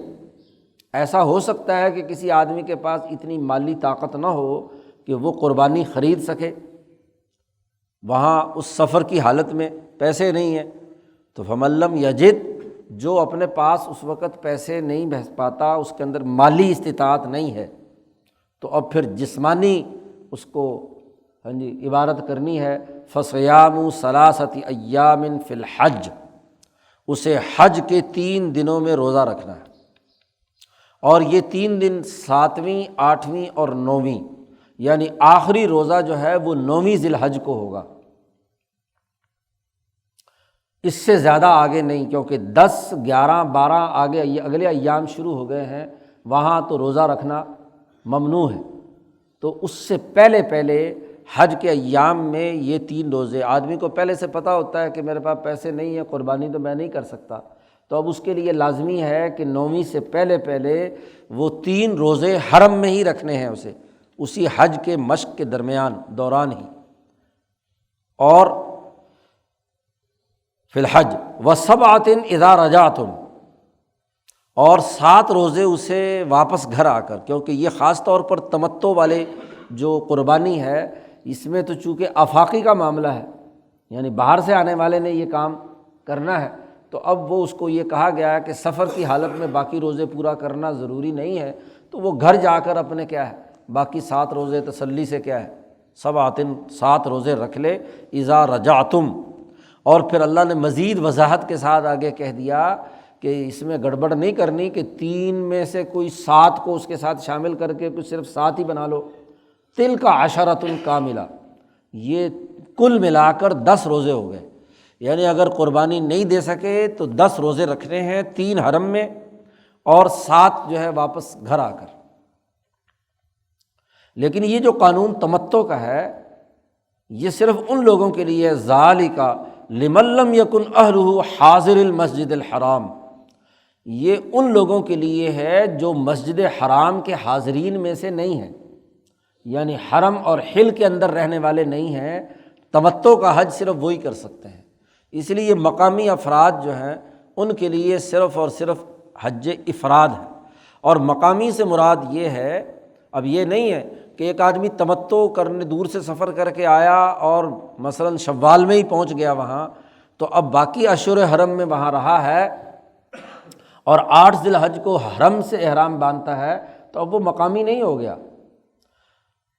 ایسا ہو سکتا ہے کہ کسی آدمی کے پاس اتنی مالی طاقت نہ ہو کہ وہ قربانی خرید سکے، وہاں اس سفر کی حالت میں پیسے نہیں ہیں، تو فمن لم یجد، جو اپنے پاس اس وقت پیسے نہیں بھیج پاتا، اس کے اندر مالی استطاعت نہیں ہے، تو اب پھر جسمانی اس کو عبادت کرنی ہے۔ فصیام ثلاثۃ ایام فی الحج، اسے حج کے 3 دنوں میں روزہ رکھنا ہے، اور یہ 3 دن 7ویں، 8ویں اور 9ویں، یعنی آخری روزہ جو ہے وہ 9ویں ذی الحج کو ہوگا، اس سے زیادہ آگے نہیں، کیونکہ 10، 11، 12 آگے اگلے ایام شروع ہو گئے ہیں، وہاں تو روزہ رکھنا ممنوع ہے۔ تو اس سے پہلے حج کے ایام میں یہ 3 روزے، آدمی کو پہلے سے پتہ ہوتا ہے کہ میرے پاس پیسے نہیں ہیں، قربانی تو میں نہیں کر سکتا، تو اب اس کے لیے لازمی ہے کہ 9ویں سے پہلے وہ 3 روزے حرم میں ہی رکھنے ہیں، اسے اسی حج کے مشق کے دوران ہی، اور فی الحج وسبعۃ اذا رجعتم، اور 7 روزے اسے واپس گھر آ کر، کیونکہ یہ خاص طور پر تمتع والے جو قربانی ہے اس میں تو چونکہ آفاقی کا معاملہ ہے، یعنی باہر سے آنے والے نے یہ کام کرنا ہے، تو اب وہ اس کو یہ کہا گیا ہے کہ سفر کی حالت میں باقی روزے پورا کرنا ضروری نہیں ہے، تو وہ گھر جا کر اپنے کیا ہے باقی 7 روزے تسلی سے کیا ہے 7 روزے رکھ لے اذا رجعتم۔ اور پھر اللہ نے مزید وضاحت کے ساتھ آگے کہہ دیا کہ اس میں گڑبڑ نہیں کرنی کہ 3 میں سے کوئی 7 کو اس کے ساتھ شامل کر کے کچھ صرف 7 ہی بنا لو، تلک عشرۃ کاملہ، یہ کل ملا کر 10 روزے ہو گئے، یعنی اگر قربانی نہیں دے سکے تو 10 روزے رکھنے ہیں، 3 حرم میں اور 7 جو ہے واپس گھر آ کر۔ لیکن یہ جو قانون تمتع کا ہے یہ صرف ان لوگوں کے لیے، ذالک لمن لم یکن اہلہ حاضر المسجد الحرام، یہ ان لوگوں کے لیے ہے جو مسجد حرام کے حاضرین میں سے نہیں ہیں، یعنی حرم اور حل کے اندر رہنے والے نہیں ہیں۔ تمتع کا حج صرف وہی کر سکتے ہیں، اس لیے یہ مقامی افراد جو ہیں ان کے لیے صرف اور صرف حج افراد ہے۔ اور مقامی سے مراد یہ ہے، اب یہ نہیں ہے کہ ایک آدمی تمتع کرنے دور سے سفر کر کے آیا اور مثلاً شوال میں ہی پہنچ گیا وہاں، تو اب باقی اشہر حرم میں وہاں رہا ہے اور 8 ذی الحج کو حرم سے احرام باندھتا ہے، تو اب وہ مقامی نہیں ہو گیا۔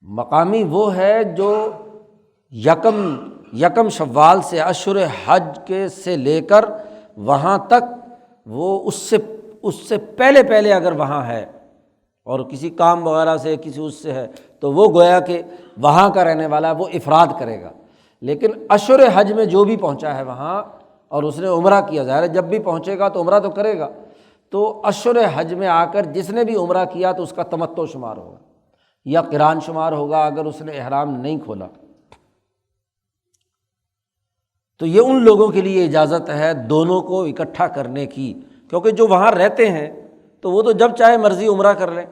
مقامی وہ ہے جو یکم شوال سے اشہر حج کے سے لے کر وہاں تک وہ اس سے پہلے اگر وہاں ہے اور کسی کام وغیرہ سے کسی اس سے ہے تو وہ گویا کہ وہاں کا رہنے والا ہے، وہ افراد کرے گا۔ لیکن اشہر حج میں جو بھی پہنچا ہے وہاں اور اس نے عمرہ کیا، ظاہر ہے جب بھی پہنچے گا تو عمرہ تو کرے گا، تو اشہر حج میں آ کر جس نے بھی عمرہ کیا تو اس کا تمتع شمار ہوگا یا قران شمار ہوگا اگر اس نے احرام نہیں کھولا۔ تو یہ ان لوگوں کے لیے اجازت ہے دونوں کو اکٹھا کرنے کی، کیونکہ جو وہاں رہتے ہیں تو وہ تو جب چاہے مرضی عمرہ کر لیں،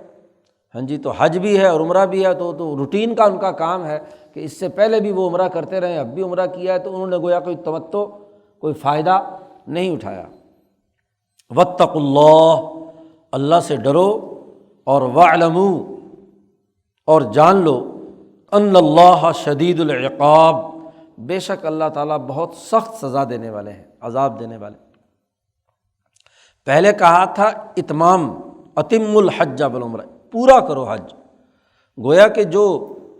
ہاں جی، تو حج بھی ہے اور عمرہ بھی ہے، تو روٹین کا ان کا کام ہے کہ اس سے پہلے بھی وہ عمرہ کرتے رہے، اب بھی عمرہ کیا ہے، تو انہوں نے گویا کوئی تمتع، کوئی فائدہ نہیں اٹھایا۔ واتقوا اللہ، اللہ سے ڈرو، اور واعلموا، اور جان لو، ان اللہ شدید العقاب، بے شک اللہ تعالیٰ بہت سخت سزا دینے والے ہیں، عذاب دینے والے۔ پہلے کہا تھا اتمام، اتم الحج والعمرہ، پورا کرو حج۔ گویا کہ جو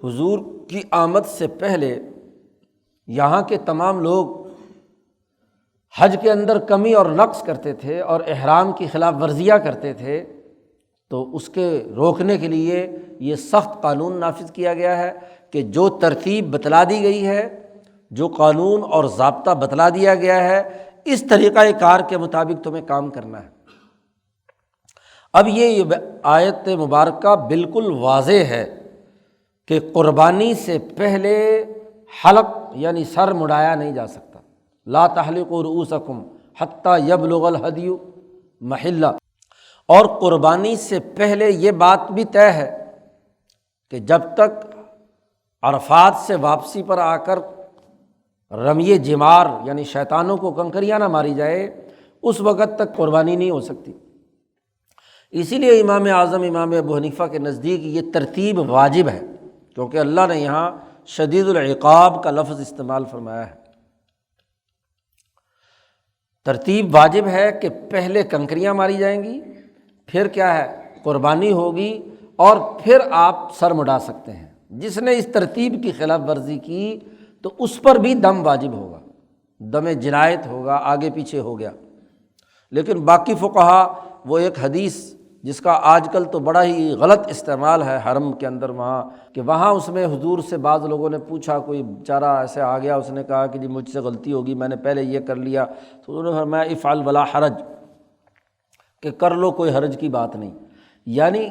حضور کی آمد سے پہلے یہاں کے تمام لوگ حج کے اندر کمی اور نقص کرتے تھے اور احرام کی خلاف ورزیاں کرتے تھے، تو اس کے روکنے کے لیے یہ سخت قانون نافذ کیا گیا ہے کہ جو ترتیب بتلا دی گئی ہے، جو قانون اور ضابطہ بتلا دیا گیا ہے، اس طریقہ کار کے مطابق تمہیں کام کرنا ہے۔ اب یہ آیت مبارکہ بالکل واضح ہے کہ قربانی سے پہلے حلق یعنی سر مڑایا نہیں جا سکتا، لا تحلقوا رؤوسکم حتی یبلغ الہدی محلہ۔ اور قربانی سے پہلے یہ بات بھی طے ہے کہ جب تک عرفات سے واپسی پر آ کر رمی جمار یعنی شیطانوں کو کنکریاں نہ ماری جائے، اس وقت تک قربانی نہیں ہو سکتی۔ اسی لیے امام اعظم امام ابو حنیفہ کے نزدیک یہ ترتیب واجب ہے، کیونکہ اللہ نے یہاں شدید العقاب کا لفظ استعمال فرمایا ہے۔ ترتیب واجب ہے کہ پہلے کنکریاں ماری جائیں گی، پھر کیا ہے قربانی ہوگی، اور پھر آپ سر مڈا سکتے ہیں۔ جس نے اس ترتیب کی خلاف ورزی کی تو اس پر بھی دم واجب ہوگا، دم جنایت ہوگا، آگے پیچھے ہو گیا۔ لیکن باقی فقہا وہ ایک حدیث جس کا آج کل تو بڑا ہی غلط استعمال ہے حرم کے اندر، وہاں کہ وہاں اس میں حضور سے بعض لوگوں نے پوچھا، کوئی بیچارہ ایسے آ گیا، اس نے کہا کہ جی مجھ سے غلطی ہوگی، میں نے پہلے یہ کر لیا، تو انہوں نے فرمایا افعل ولا حرج، کہ کر لو، کوئی حرج کی بات نہیں۔ یعنی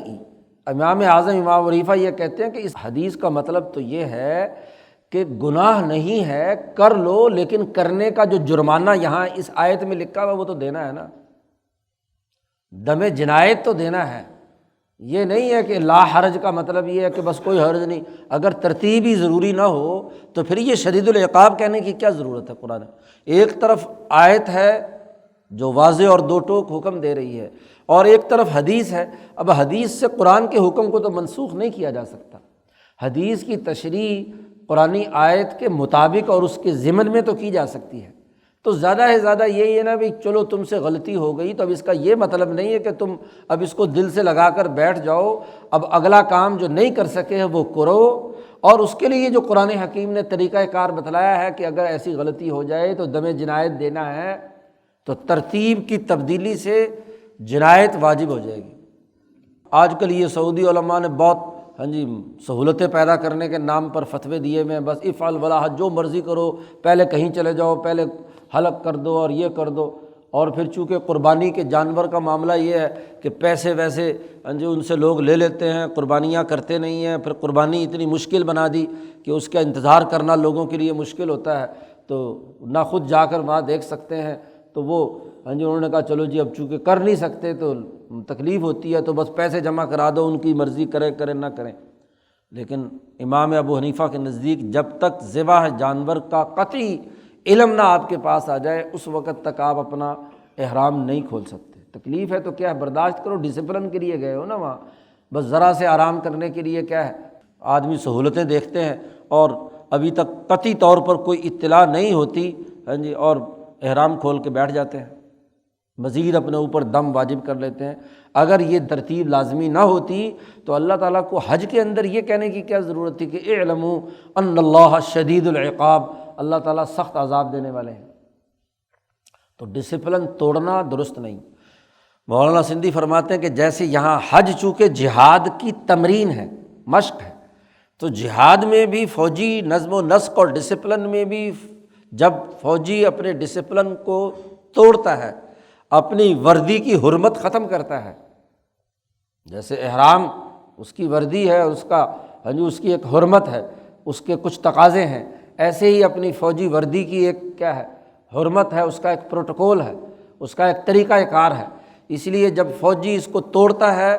امام اعظم امام حنیفہ یہ کہتے ہیں کہ اس حدیث کا مطلب تو یہ ہے کہ گناہ نہیں ہے، کر لو، لیکن کرنے کا جو جرمانہ یہاں اس آیت میں لکھا ہوا وہ تو دینا ہے نا، دم جنایت تو دینا ہے۔ یہ نہیں ہے کہ لا حرج کا مطلب یہ ہے کہ بس کوئی حرج نہیں، اگر ترتیب ہی ضروری نہ ہو تو پھر یہ شدید العقاب کہنے کی کیا ضرورت ہے؟ قرآن ایک طرف آیت ہے جو واضح اور دو ٹوک حکم دے رہی ہے، اور ایک طرف حدیث ہے۔ اب حدیث سے قرآن کے حکم کو تو منسوخ نہیں کیا جا سکتا، حدیث کی تشریح قرآنی آیت کے مطابق اور اس کے ضمن میں تو کی جا سکتی ہے۔ تو زیادہ سے زیادہ یہی ہے نا بھی چلو تم سے غلطی ہو گئی، تو اب اس کا یہ مطلب نہیں ہے کہ تم اب اس کو دل سے لگا کر بیٹھ جاؤ، اب اگلا کام جو نہیں کر سکے ہیں وہ کرو۔ اور اس کے لیے جو قرآن حکیم نے طریقہ کار بتلایا ہے کہ اگر ایسی غلطی ہو جائے تو دم جنایت دینا ہے، تو ترتیب کی تبدیلی سے جنایت واجب ہو جائے گی۔ آج کل یہ سعودی علماء نے بہت سہولتیں پیدا کرنے کے نام پر فتوے دیے ہوئے ہیں، بس افعل ولا حرج، جو مرضی کرو، پہلے کہیں چلے جاؤ، پہلے حلق کر دو اور یہ کر دو۔ اور پھر چونکہ قربانی کے جانور کا معاملہ یہ ہے کہ پیسے ویسے جو ان سے لوگ لے لیتے ہیں، قربانیاں کرتے نہیں ہیں، پھر قربانی اتنی مشکل بنا دی کہ اس کا انتظار کرنا لوگوں کے لیے مشکل ہوتا ہے، تو نہ خود جا کر وہاں دیکھ سکتے ہیں، تو وہ انہوں نے کہا چلو جی اب چونکہ کر نہیں سکتے تو تکلیف ہوتی ہے تو بس پیسے جمع کرا دو، ان کی مرضی کریں نہ کریں۔ لیکن امام ابو حنیفہ کے نزدیک جب تک ذبح جانور کا قطعی علم نہ آپ کے پاس آ جائے اس وقت تک آپ اپنا احرام نہیں کھول سکتے۔ تکلیف ہے تو کیا ہے، برداشت کرو، ڈسپلن کے لیے گئے ہو نا وہاں، بس ذرا سے آرام کرنے کے لیے کیا ہے، آدمی سہولتیں دیکھتے ہیں اور ابھی تک قطعی طور پر کوئی اطلاع نہیں ہوتی، اور احرام کھول کے بیٹھ جاتے ہیں، مزید اپنے اوپر دم واجب کر لیتے ہیں۔ اگر یہ ترتیب لازمی نہ ہوتی تو اللہ تعالیٰ کو حج کے اندر یہ کہنے کی کیا ضرورت تھی کہ اعلموا ان اللہ شدید العقاب، اللہ تعالیٰ سخت عذاب دینے والے ہیں۔ تو ڈسپلن توڑنا درست نہیں۔ مولانا سندھی فرماتے ہیں کہ جیسے یہاں حج چونکہ جہاد کی تمرین ہے، مشق ہے، تو جہاد میں بھی فوجی نظم و نسق اور ڈسپلن میں بھی جب فوجی اپنے ڈسپلن کو توڑتا ہے، اپنی وردی کی حرمت ختم کرتا ہے، جیسے احرام اس کی وردی ہے، اس کا اس کی ایک حرمت ہے، اس کے کچھ تقاضے ہیں، ایسے ہی اپنی فوجی وردی کی ایک کیا ہے، حرمت ہے، اس کا ایک پروٹوکول ہے، اس کا ایک طریقہ کار ہے۔ اس لیے جب فوجی اس کو توڑتا ہے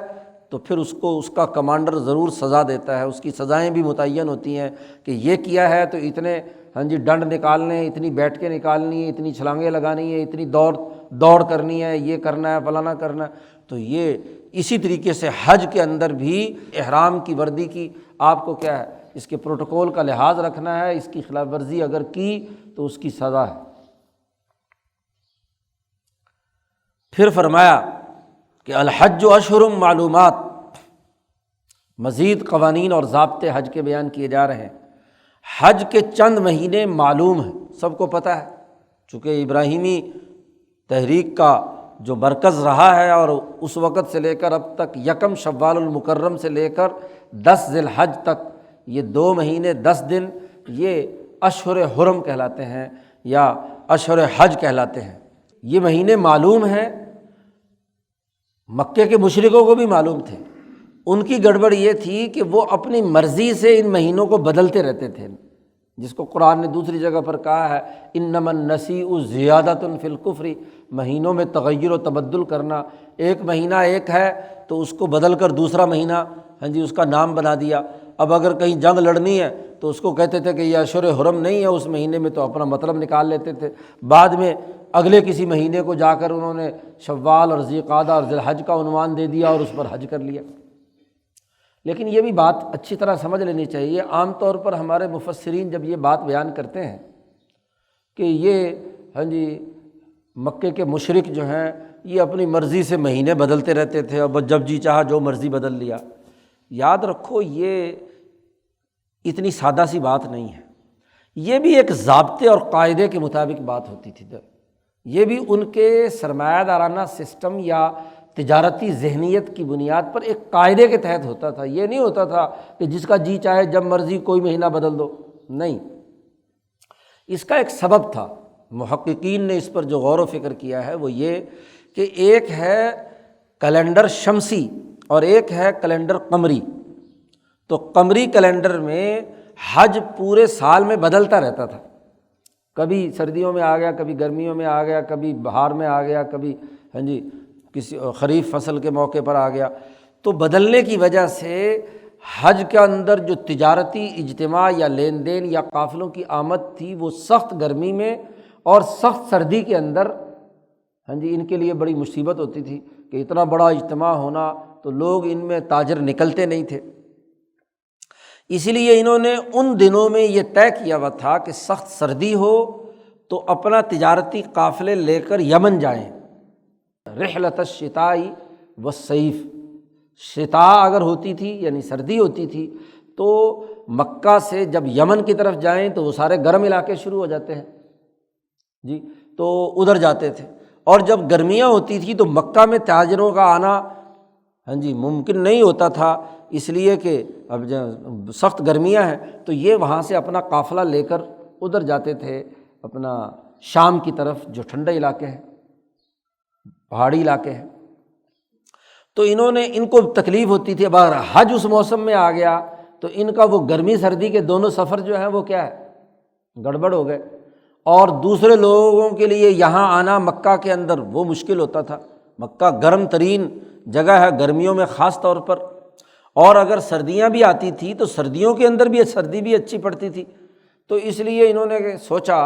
تو پھر اس کو اس کا کمانڈر ضرور سزا دیتا ہے، اس کی سزائیں بھی متعین ہوتی ہیں کہ یہ کیا ہے تو اتنے ڈنڈ نکالنے ہیں، اتنی بیٹھ کے نکالنی ہے، اتنی چھلانگیں لگانی ہے، اتنی دوڑ کرنی ہے، یہ کرنا ہے، فلانا کرنا ہے۔ تو یہ اسی طریقے سے حج کے اندر بھی احرام کی وردی کی آپ کو کیا ہے، اس کے پروٹوکول کا لحاظ رکھنا ہے، اس کی خلاف ورزی اگر کی تو اس کی سزا ہے۔ پھر فرمایا کہ الحج اشہر معلومات، مزید قوانین اور ضابطے حج کے بیان کیے جا رہے ہیں۔ حج کے چند مہینے معلوم ہیں، سب کو پتہ ہے، چونکہ ابراہیمی تحریک کا جو مرکز رہا ہے اور اس وقت سے لے کر اب تک 1 شوال المکرم سے لے کر 10 ذی الحج تک یہ 2 مہینے 10 دن یہ اشہر حرم کہلاتے ہیں یا اشہر حج کہلاتے ہیں۔ یہ مہینے معلوم ہیں، مکے کے مشرکوں کو بھی معلوم تھے۔ ان کی گڑبڑ یہ تھی کہ وہ اپنی مرضی سے ان مہینوں کو بدلتے رہتے تھے، جس کو قرآن نے دوسری جگہ پر کہا ہے انما النسیء زیادۃ فی الکفر، مہینوں میں تغیر و تبدل کرنا۔ ایک مہینہ ایک ہے تو اس کو بدل کر دوسرا مہینہ اس کا نام بنا دیا۔ اب اگر کہیں جنگ لڑنی ہے تو اس کو کہتے تھے کہ یہ اشہر حرم نہیں ہے اس مہینے میں، تو اپنا مطلب نکال لیتے تھے۔ بعد میں اگلے کسی مہینے کو جا کر انہوں نے شوال اور ذی قعدہ اور ذی الحج کا عنوان دے دیا اور اس پر حج کر لیا۔ لیکن یہ بھی بات اچھی طرح سمجھ لینی چاہیے، عام طور پر ہمارے مفسرین جب یہ بات بیان کرتے ہیں کہ یہ مکے کے مشرک جو ہیں یہ اپنی مرضی سے مہینے بدلتے رہتے تھے اور جب جی چاہا جو مرضی بدل لیا، یاد رکھو یہ اتنی سادہ سی بات نہیں ہے، یہ بھی ایک ضابطے اور قاعدے کے مطابق بات ہوتی تھی۔ یہ بھی ان کے سرمایہ دارانہ سسٹم یا تجارتی ذہنیت کی بنیاد پر ایک قاعدے کے تحت ہوتا تھا۔ یہ نہیں ہوتا تھا کہ جس کا جی چاہے جب مرضی کوئی مہینہ بدل دو، نہیں، اس کا ایک سبب تھا۔ محققین نے اس پر جو غور و فکر کیا ہے وہ یہ کہ ایک ہے کیلنڈر شمسی اور ایک ہے کیلنڈر قمری۔ تو قمری کیلنڈر میں حج پورے سال میں بدلتا رہتا تھا، کبھی سردیوں میں آ گیا، کبھی گرمیوں میں آ گیا، کبھی بہار میں آ گیا، کبھی کسی خریف فصل کے موقع پر آ گیا۔ تو بدلنے کی وجہ سے حج کے اندر جو تجارتی اجتماع یا لین دین یا قافلوں کی آمد تھی وہ سخت گرمی میں اور سخت سردی کے اندر ان کے لیے بڑی مصیبت ہوتی تھی کہ اتنا بڑا اجتماع ہونا تو لوگ ان میں تاجر نکلتے نہیں تھے۔ اسی لیے انہوں نے ان دنوں میں یہ طے کیا ہوا تھا کہ سخت سردی ہو تو اپنا تجارتی قافلے لے کر یمن جائیں، رحلۃ الشتاء والصیف۔ شتاء اگر ہوتی تھی یعنی سردی ہوتی تھی تو مکہ سے جب یمن کی طرف جائیں تو وہ سارے گرم علاقے شروع ہو جاتے ہیں تو ادھر جاتے تھے، اور جب گرمیاں ہوتی تھی تو مکہ میں تاجروں کا آنا ممکن نہیں ہوتا تھا، اس لیے کہ اب سخت گرمیاں ہیں تو یہ وہاں سے اپنا قافلہ لے کر ادھر جاتے تھے اپنا شام کی طرف جو ٹھنڈے علاقے ہیں۔ پہاڑی علاقے ہیں۔ تو ان کو تکلیف ہوتی تھی۔ اب اگر حج اس موسم میں آ گیا تو ان کا وہ گرمی سردی کے دونوں سفر جو ہیں وہ کیا ہے، گڑبڑ ہو گئے۔ اور دوسرے لوگوں کے لیے یہاں آنا مکہ کے اندر وہ مشکل ہوتا تھا۔ مکہ گرم ترین جگہ ہے گرمیوں میں خاص طور پر، اور اگر سردیاں بھی آتی تھی تو سردیوں کے اندر بھی سردی بھی اچھی پڑتی تھی۔ تو اس لیے انہوں نے سوچا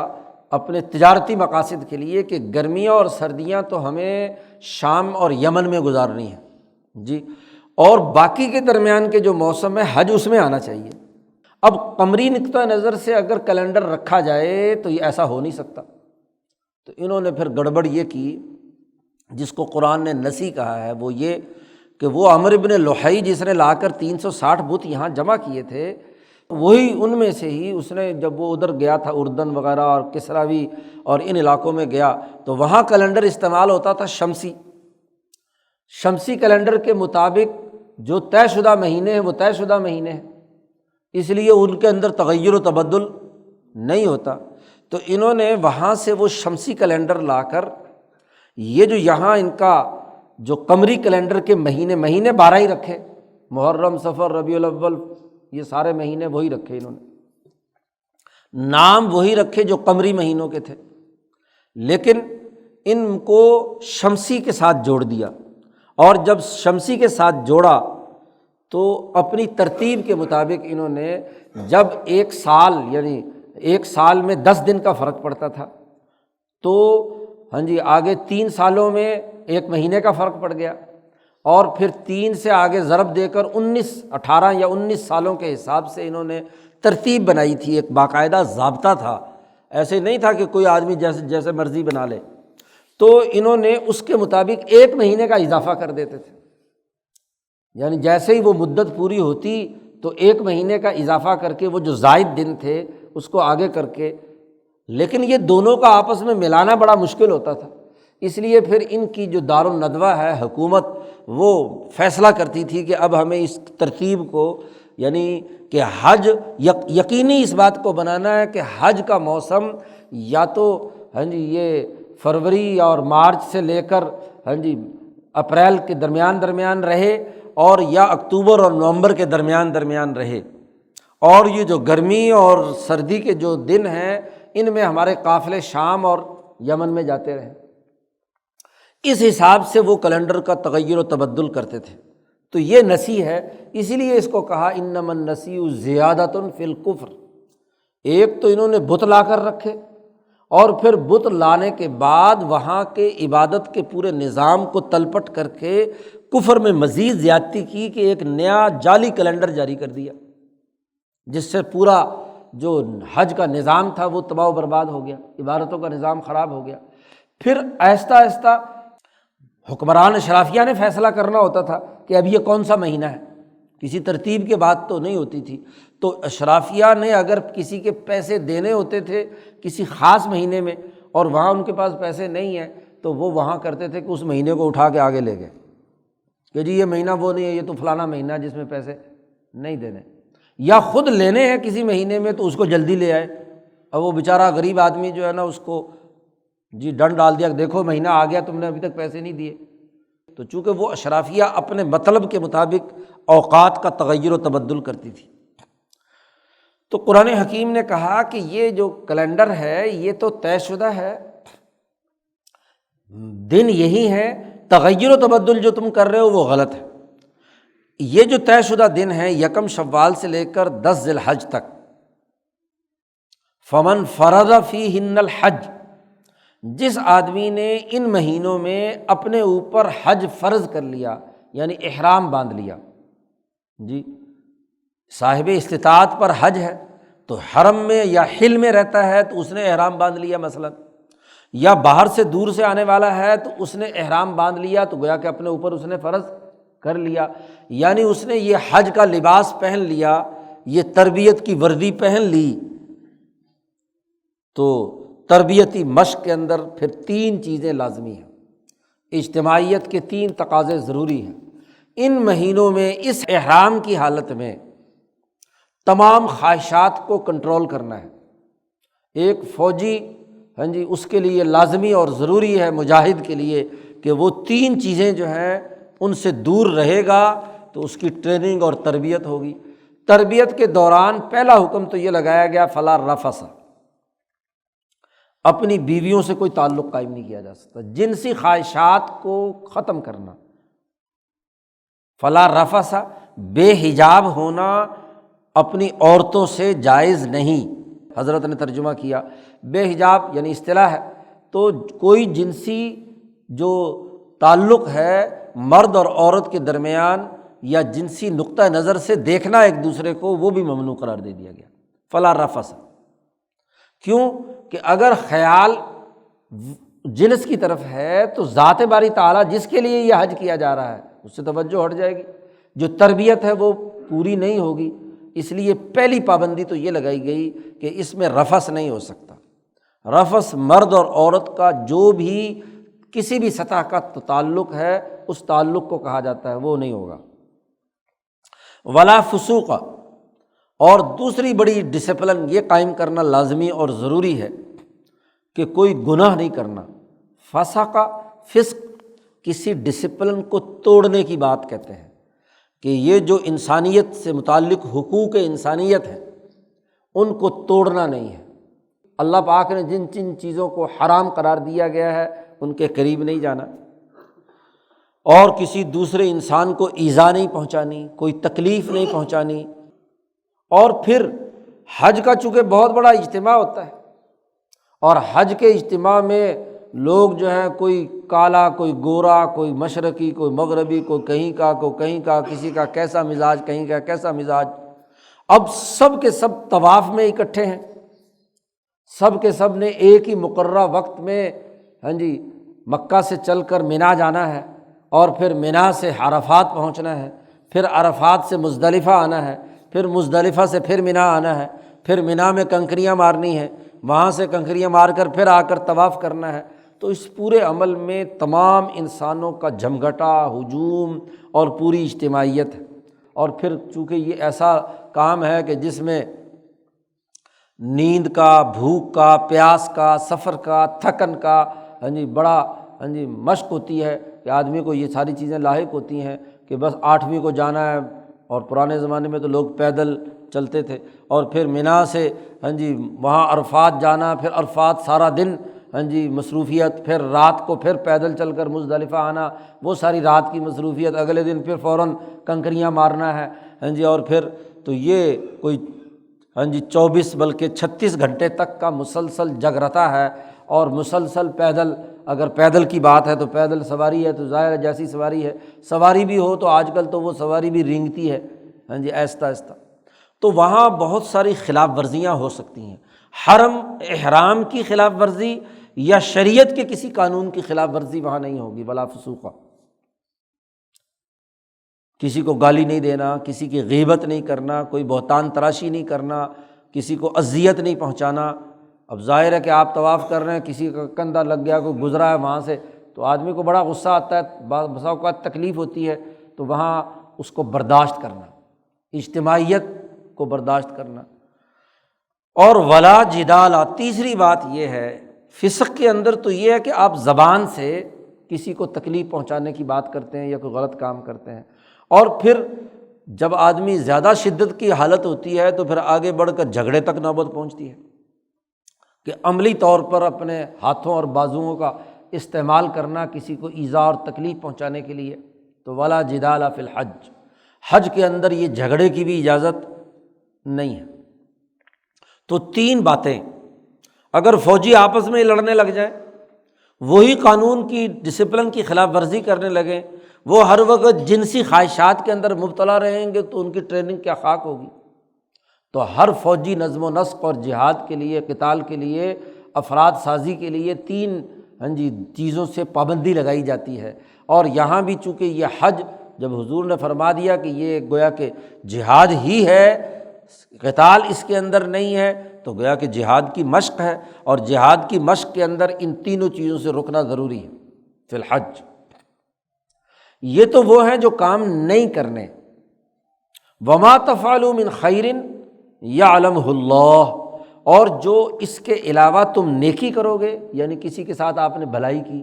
اپنے تجارتی مقاصد کے لیے کہ گرمیاں اور سردیاں تو ہمیں شام اور یمن میں گزارنی ہیں جی، اور باقی کے درمیان کے جو موسم ہے حج اس میں آنا چاہیے۔ اب قمری نقطہ نظر سے اگر کیلنڈر رکھا جائے تو یہ ایسا ہو نہیں سکتا۔ تو انہوں نے پھر گڑبڑ یہ کی جس کو قرآن نے نسی کہا ہے، وہ یہ کہ وہ عمرو بن لحی جس نے لا کر 360 بت یہاں جمع کیے تھے، وہی ان میں سے ہی اس نے جب وہ ادھر گیا تھا اردن وغیرہ اور کسراوی اور ان علاقوں میں گیا تو وہاں کیلنڈر استعمال ہوتا تھا شمسی کیلنڈر کے مطابق جو طے شدہ مہینے ہیں وہ طے شدہ مہینے ہیں، اس لیے ان کے اندر تغیر و تبدل نہیں ہوتا۔ تو انہوں نے وہاں سے وہ شمسی کیلنڈر لا کر یہ جو یہاں ان کا جو قمری کیلنڈر کے مہینے 12 ہی رکھے، محرم، صفر، ربیع الاول، یہ سارے مہینے وہی رکھے، انہوں نے نام وہی رکھے جو قمری مہینوں کے تھے، لیکن ان کو شمسی کے ساتھ جوڑ دیا۔ اور جب شمسی کے ساتھ جوڑا تو اپنی ترتیب کے مطابق انہوں نے جب ایک سال یعنی ایک سال میں 10 دن کا فرق پڑتا تھا تو آگے 3 سالوں میں ایک مہینے کا فرق پڑ گیا، اور پھر 3 سے آگے ضرب دے کر 18 یا 19 سالوں کے حساب سے انہوں نے ترتیب بنائی تھی، ایک باقاعدہ ضابطہ تھا، ایسے نہیں تھا کہ کوئی آدمی جیسے مرضی بنا لے۔ تو انہوں نے اس کے مطابق ایک مہینے کا اضافہ کر دیتے تھے، یعنی جیسے ہی وہ مدت پوری ہوتی تو ایک مہینے کا اضافہ کر کے وہ جو زائد دن تھے اس کو آگے کر کے، لیکن یہ دونوں کا آپس میں ملانا بڑا مشکل ہوتا تھا، اس لیے پھر ان کی جو دارالندوہ ہے حکومت وہ فیصلہ کرتی تھی کہ اب ہمیں اس ترتیب کو یعنی کہ حج یقینی اس بات کو بنانا ہے کہ حج کا موسم یا تو یہ فروری اور مارچ سے لے کر اپریل کے درمیان رہے، اور یا اکتوبر اور نومبر کے درمیان رہے، اور یہ جو گرمی اور سردی کے جو دن ہیں ان میں ہمارے قافلے شام اور یمن میں جاتے رہے۔ اس حساب سے وہ کیلنڈر کا تغیر و تبدل کرتے تھے۔ تو یہ نسی ہے، اسی لیے اس کو کہا انما النسیء زیادۃ فی الکفر۔ ایک تو انہوں نے بت لا کر رکھے، اور پھر بت لانے کے بعد وہاں کے عبادت کے پورے نظام کو تلپٹ کر کے کفر میں مزید زیادتی کی کہ ایک نیا جعلی کیلنڈر جاری کر دیا، جس سے پورا جو حج کا نظام تھا وہ تباہ و برباد ہو گیا، عبادتوں کا نظام خراب ہو گیا۔ پھر آہستہ آہستہ حکمران اشرافیہ نے فیصلہ کرنا ہوتا تھا کہ اب یہ کون سا مہینہ ہے، کسی ترتیب کے بات تو نہیں ہوتی تھی۔ تو اشرافیہ نے اگر کسی کے پیسے دینے ہوتے تھے کسی خاص مہینے میں اور وہاں ان کے پاس پیسے نہیں ہیں تو وہ وہاں کرتے تھے کہ اس مہینے کو اٹھا کے آگے لے گئے کہ جی یہ مہینہ وہ نہیں ہے، یہ تو فلانا مہینہ ہے جس میں پیسے نہیں دینے، یا خود لینے ہیں کسی مہینے میں تو اس کو جلدی لے آئے۔ اب وہ بیچارہ غریب آدمی جو ہے نا اس کو ڈنڈ ڈال دیا کہ دیکھو مہینہ آ گیا تم نے ابھی تک پیسے نہیں دیے۔ تو چونکہ وہ اشرافیہ اپنے مطلب کے مطابق اوقات کا تغیر و تبدل کرتی تھی، تو قرآن حکیم نے کہا کہ یہ جو کیلنڈر ہے یہ تو طے شدہ ہے، دن یہی ہے، تغیر و تبدل جو تم کر رہے ہو وہ غلط ہے۔ یہ جو طے شدہ دن ہے 1 شوال سے لے کر 10 ذی الحج تک، فمن فرض فیہن الحج، جس آدمی نے ان مہینوں میں اپنے اوپر حج فرض کر لیا یعنی احرام باندھ لیا، صاحب استطاعت پر حج ہے تو حرم میں یا حل میں رہتا ہے تو اس نے احرام باندھ لیا مثلا، یا باہر سے دور سے آنے والا ہے تو اس نے احرام باندھ لیا تو گویا کہ اپنے اوپر اس نے فرض کر لیا، یعنی اس نے یہ حج کا لباس پہن لیا، یہ تربیت کی وردی پہن لی۔ تو تربیتی مشق کے اندر پھر 3 چیزیں لازمی ہیں، اجتماعیت کے 3 تقاضے ضروری ہیں۔ ان مہینوں میں اس احرام کی حالت میں تمام خواہشات کو کنٹرول کرنا ہے۔ ایک فوجی اس کے لیے لازمی اور ضروری ہے، مجاہد کے لیے کہ وہ 3 چیزیں جو ہیں ان سے دور رہے گا تو اس کی ٹریننگ اور تربیت ہوگی۔ تربیت کے دوران پہلا حکم تو یہ لگایا گیا فلا رفث، اپنی بیویوں سے کوئی تعلق قائم نہیں کیا جا سکتا، جنسی خواہشات کو ختم کرنا۔ فلا رفث، بے حجاب ہونا اپنی عورتوں سے جائز نہیں۔ حضرت نے ترجمہ کیا، بے حجاب یعنی اصطلاح ہے، تو کوئی جنسی جو تعلق ہے مرد اور عورت کے درمیان یا جنسی نقطہ نظر سے دیکھنا ایک دوسرے کو، وہ بھی ممنوع قرار دے دیا گیا، فلا رفث۔ کیوں کہ اگر خیال جنس کی طرف ہے تو ذات باری تعالیٰ جس کے لیے یہ حج کیا جا رہا ہے اس سے توجہ ہٹ جائے گی، جو تربیت ہے وہ پوری نہیں ہوگی۔ اس لیے پہلی پابندی تو یہ لگائی گئی کہ اس میں رفث نہیں ہو سکتا۔ رفث مرد اور عورت کا جو بھی کسی بھی سطح کا تعلق ہے اس تعلق کو کہا جاتا ہے، وہ نہیں ہوگا۔ ولا فسوق، اور دوسری بڑی ڈسپلن یہ قائم کرنا لازمی اور ضروری ہے کہ کوئی گناہ نہیں کرنا۔ فسق، فسق کسی ڈسپلن کو توڑنے کی بات کہتے ہیں، کہ یہ جو انسانیت سے متعلق حقوق انسانیت ہیں ان کو توڑنا نہیں ہے۔ اللہ پاک نے جن جن چیزوں کو حرام قرار دیا گیا ہے ان کے قریب نہیں جانا، اور کسی دوسرے انسان کو ایذا نہیں پہنچانی، کوئی تکلیف نہیں پہنچانی۔ اور پھر حج کا چونکہ بہت بڑا اجتماع ہوتا ہے، اور حج کے اجتماع میں لوگ جو ہیں کوئی کالا، کوئی گورا، کوئی مشرقی، کوئی مغربی، کوئی کہیں کا، کوئی کہیں کا، کسی کا کیسا مزاج، کہیں کا کیسا مزاج، اب سب کے سب طواف میں اکٹھے ہیں، سب کے سب نے ایک ہی مقررہ وقت میں مکہ سے چل کر مینا جانا ہے، اور پھر مینا سے عرفات پہنچنا ہے، پھر عرفات سے مزدلفہ آنا ہے، پھر مزدلفہ سے پھر مینا آنا ہے، پھر مینا میں کنکریاں مارنی ہیں، وہاں سے کنکریاں مار کر پھر آ کر طواف کرنا ہے۔ تو اس پورے عمل میں تمام انسانوں کا جھمگھٹا، ہجوم اور پوری اجتماعیت ہے۔ اور پھر چونکہ یہ ایسا کام ہے کہ جس میں نیند کا، بھوک کا، پیاس کا، سفر کا، تھکن کا بڑا مشق ہوتی ہے کہ آدمی کو یہ ساری چیزیں لاحق ہوتی ہیں کہ بس 8ویں کو جانا ہے، اور پرانے زمانے میں تو لوگ پیدل چلتے تھے، اور پھر مینا سے وہاں عرفات جانا، پھر عرفات سارا دن مصروفیت، پھر رات کو پھر پیدل چل کر مزدلفہ آنا، وہ ساری رات کی مصروفیت، اگلے دن پھر فوراً کنکریاں مارنا ہے اور پھر تو یہ کوئی 24 بلکہ 36 گھنٹے تک کا مسلسل جگرتا ہے، اور مسلسل پیدل، اگر پیدل کی بات ہے تو پیدل سواری ہے تو ظاہر ہے جیسی سواری ہے، سواری بھی ہو تو آج کل تو وہ سواری بھی رینگتی ہے آہستہ آہستہ، تو وہاں بہت ساری خلاف ورزیاں ہو سکتی ہیں۔ حرم احرام کی خلاف ورزی یا شریعت کے کسی قانون کی خلاف ورزی وہاں نہیں ہوگی۔ ولا فسوق، کسی کو گالی نہیں دینا، کسی کی غیبت نہیں کرنا، کوئی بہتان تراشی نہیں کرنا، کسی کو اذیت نہیں پہنچانا۔ اب ظاہر ہے کہ آپ طواف کر رہے ہیں، کسی کا کندھا لگ گیا، کوئی گزرا ہے وہاں سے، تو آدمی کو بڑا غصہ آتا ہے، بسا اوقات تکلیف ہوتی ہے، تو وہاں اس کو برداشت کرنا، اجتماعیت کو برداشت کرنا۔ اور ولا جدال، تیسری بات یہ ہے فسق کے اندر تو یہ ہے کہ آپ زبان سے کسی کو تکلیف پہنچانے کی بات کرتے ہیں یا کوئی غلط کام کرتے ہیں، اور پھر جب آدمی زیادہ شدت کی حالت ہوتی ہے تو پھر آگے بڑھ کر جھگڑے تک نوبت پہنچتی ہے کہ عملی طور پر اپنے ہاتھوں اور بازوؤں کا استعمال کرنا کسی کو ایذا اور تکلیف پہنچانے کے لیے۔ تو ولا جدال فی الحج، حج کے اندر یہ جھگڑے کی بھی اجازت نہیں ہے۔ تو 3 باتیں، اگر فوجی آپس میں لڑنے لگ جائیں، وہی قانون کی ڈسپلن کی خلاف ورزی کرنے لگیں، وہ ہر وقت جنسی خواہشات کے اندر مبتلا رہیں گے تو ان کی ٹریننگ کیا خاک ہوگی۔ تو ہر فوجی نظم و نسق اور جہاد کے لیے، قتال کے لیے، افراد سازی کے لیے 3 چیزوں سے پابندی لگائی جاتی ہے۔ اور یہاں بھی چونکہ یہ حج جب حضور نے فرما دیا کہ یہ گویا کہ جہاد ہی ہے، قتال اس کے اندر نہیں ہے، تو گویا کہ جہاد کی مشق ہے، اور جہاد کی مشق کے اندر ان 3 چیزوں سے رکنا ضروری ہے فی الحج۔ یہ تو وہ ہیں جو کام نہیں کرنے۔ وما تفعلوا من خیر یعلمہ اللہ، اور جو اس کے علاوہ تم نیکی کرو گے، یعنی کسی کے ساتھ آپ نے بھلائی کی،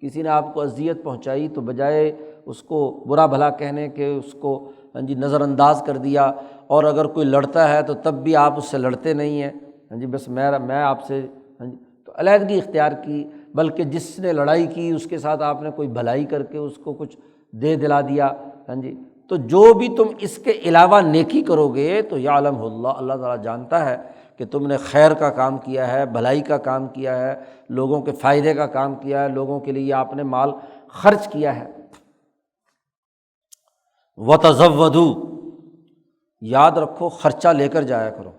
کسی نے آپ کو اذیت پہنچائی تو بجائے اس کو برا بھلا کہنے کے اس کو نظر انداز کر دیا، اور اگر کوئی لڑتا ہے تو تب بھی آپ اس سے لڑتے نہیں ہیں، بس میں آپ سے تو علیحدگی اختیار کی، بلکہ جس نے لڑائی کی اس کے ساتھ آپ نے کوئی بھلائی کر کے اس کو کچھ دے دلا دیا۔ تو جو بھی تم اس کے علاوہ نیکی کرو گے تو یعلم اللہ، اللہ تعالیٰ جانتا ہے کہ تم نے خیر کا کام کیا ہے، بھلائی کا کام کیا ہے، لوگوں کے فائدے کا کام کیا ہے، لوگوں کے لیے آپ نے مال خرچ کیا ہے۔ وَتَزَوَّدُوا، یاد رکھو خرچہ لے کر جایا کرو۔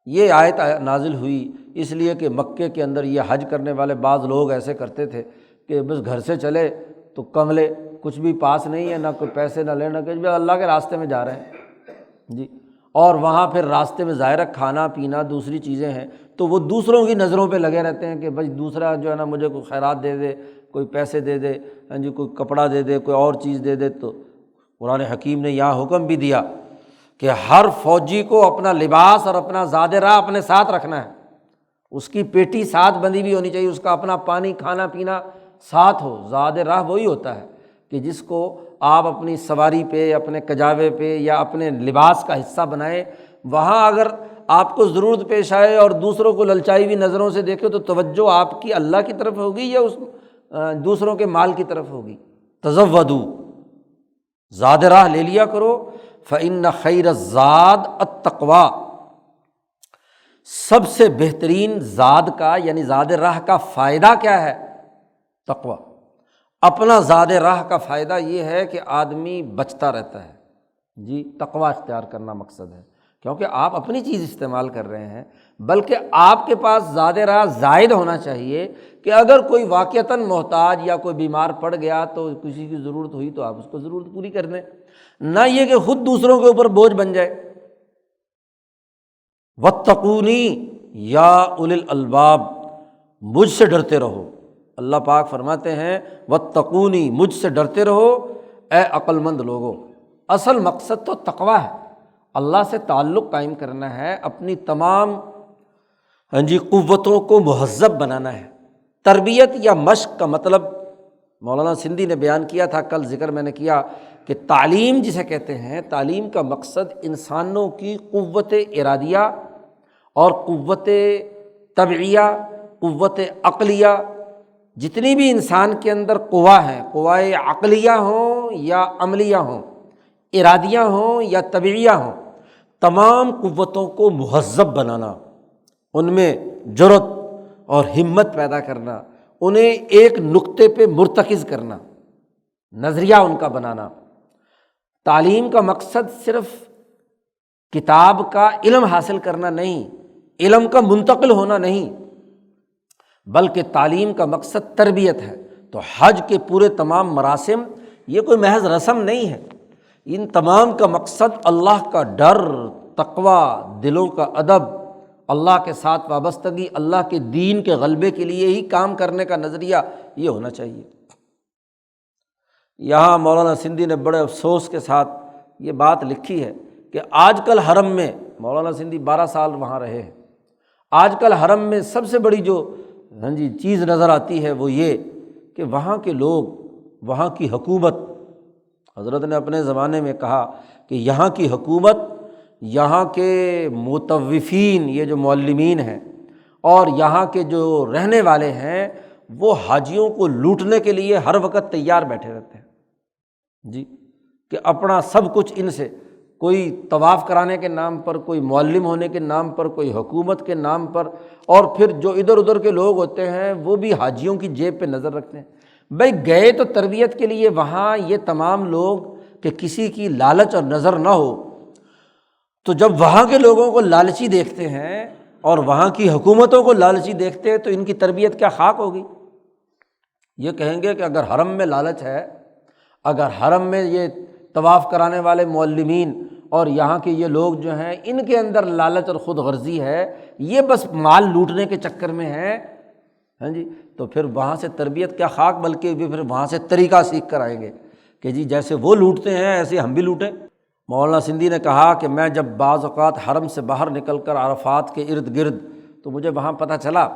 یہ آیت نازل ہوئی اس لیے کہ مکے کے اندر یہ حج کرنے والے بعض لوگ ایسے کرتے تھے کہ بس گھر سے چلے تو کملے، کچھ بھی پاس نہیں ہے، نہ کوئی پیسے نہ لینا، کہ اللہ کے راستے میں جا رہے ہیں اور وہاں پھر راستے میں ظاہر کھانا پینا دوسری چیزیں ہیں، تو وہ دوسروں کی نظروں پہ لگے رہتے ہیں کہ بھائی دوسرا جو ہے نا مجھے کوئی خیرات دے دے، کوئی پیسے دے دے، کوئی کپڑا دے دے، کوئی اور چیز دے دے۔ تو قرآن حکیم نے یہاں حکم بھی دیا کہ ہر فوجی کو اپنا لباس اور اپنا زاد راہ اپنے ساتھ رکھنا ہے، اس کی پیٹی ساتھ بندھی بھی ہونی چاہیے، اس کا اپنا پانی کھانا پینا ساتھ ہو۔ زاد راہ وہی ہوتا ہے کہ جس کو آپ اپنی سواری پہ، اپنے کجاوے پہ یا اپنے لباس کا حصہ بنائیں، وہاں اگر آپ کو ضرورت پیش آئے اور دوسروں کو للچائی ہوئی نظروں سے دیکھے تو توجہ آپ کی اللہ کی طرف ہوگی یا اس دوسروں کے مال کی طرف ہوگی؟ تزودوا، زاد راہ لے لیا کرو۔ فإن خیر الزاد التقویٰ، سب سے بہترین زاد کا یعنی زاد راہ کا فائدہ کیا ہے؟ تقویٰ۔ اپنا زاد راہ کا فائدہ یہ ہے کہ آدمی بچتا رہتا ہے، تقویٰ اختیار کرنا مقصد ہے، کیونکہ آپ اپنی چیز استعمال کر رہے ہیں، بلکہ آپ کے پاس زاد راہ زائد ہونا چاہیے کہ اگر کوئی واقعتاً محتاج یا کوئی بیمار پڑ گیا تو کسی کی ضرورت ہوئی تو آپ اس کو ضرورت پوری کر دیں، نہ یہ کہ خود دوسروں کے اوپر بوجھ بن جائے۔ واتقونی یا اولی الالباب، مجھ سے ڈرتے رہو۔ اللہ پاک فرماتے ہیں واتقونی، مجھ سے ڈرتے رہو اے عقل مند لوگو۔ اصل مقصد تو تقویٰ ہے، اللہ سے تعلق قائم کرنا ہے، اپنی تمام قوتوں کو مہذب بنانا ہے۔ تربیت یا مشق کا مطلب مولانا سندھی نے بیان کیا تھا، کل ذکر میں نے کیا کہ تعلیم جسے کہتے ہیں، تعلیم کا مقصد انسانوں کی قوت ارادیہ اور قوت طبعیہ، قوت عقلیہ، جتنی بھی انسان کے اندر قوا ہیں، قوائے عقلیہ ہوں یا عملیہ ہوں، ارادیہ ہوں یا طبعیہ ہوں، تمام قوتوں کو مہذب بنانا، ان میں جرأت اور ہمت پیدا کرنا، انہیں ایک نقطے پہ مرتکز کرنا، نظریہ ان کا بنانا۔ تعلیم کا مقصد صرف کتاب کا علم حاصل کرنا نہیں، علم کا منتقل ہونا نہیں، بلکہ تعلیم کا مقصد تربیت ہے۔ تو حج کے پورے تمام مراسم یہ کوئی محض رسم نہیں ہے، ان تمام کا مقصد اللہ کا ڈر، تقویٰ، دلوں کا ادب، اللہ کے ساتھ وابستگی، اللہ کے دین کے غلبے کے لیے ہی کام کرنے کا نظریہ یہ ہونا چاہیے۔ یہاں مولانا سندھی نے بڑے افسوس کے ساتھ یہ بات لکھی ہے کہ آج کل حرم میں، مولانا سندھی 12 سال وہاں رہے ہیں، آج کل حرم میں سب سے بڑی جو چیز نظر آتی ہے وہ یہ کہ وہاں کے لوگ، وہاں کی حکومت، حضرت نے اپنے زمانے میں کہا کہ یہاں کی حکومت، یہاں کے مطوفین، یہ جو معلمین ہیں اور یہاں کے جو رہنے والے ہیں، وہ حاجیوں کو لوٹنے کے لیے ہر وقت تیار بیٹھے رہتے ہیں کہ اپنا سب کچھ ان سے، کوئی طواف کرانے کے نام پر، کوئی معلم ہونے کے نام پر، کوئی حکومت کے نام پر، اور پھر جو ادھر ادھر کے لوگ ہوتے ہیں وہ بھی حاجیوں کی جیب پہ نظر رکھتے ہیں۔ بھائی گئے تو تربیت کے لیے وہاں، یہ تمام لوگ کہ کسی کی لالچ اور نظر نہ ہو، تو جب وہاں کے لوگوں کو لالچی دیکھتے ہیں اور وہاں کی حکومتوں کو لالچی دیکھتے ہیں تو ان کی تربیت کیا خاک ہوگی؟ یہ کہیں گے کہ اگر حرم میں لالچ ہے، اگر حرم میں یہ طواف کرانے والے معلمین اور یہاں کے یہ لوگ جو ہیں ان کے اندر لالچ اور خود غرضی ہے، یہ بس مال لوٹنے کے چکر میں ہے، تو پھر وہاں سے تربیت کیا خاک، بلکہ بھی پھر وہاں سے طریقہ سیکھ کر آئیں گے کہ جیسے وہ لوٹتے ہیں ایسے ہم بھی لوٹیں۔ مولانا سندھی نے کہا کہ میں جب بعض اوقات حرم سے باہر نکل کر عرفات کے ارد گرد، تو مجھے وہاں پتہ چلا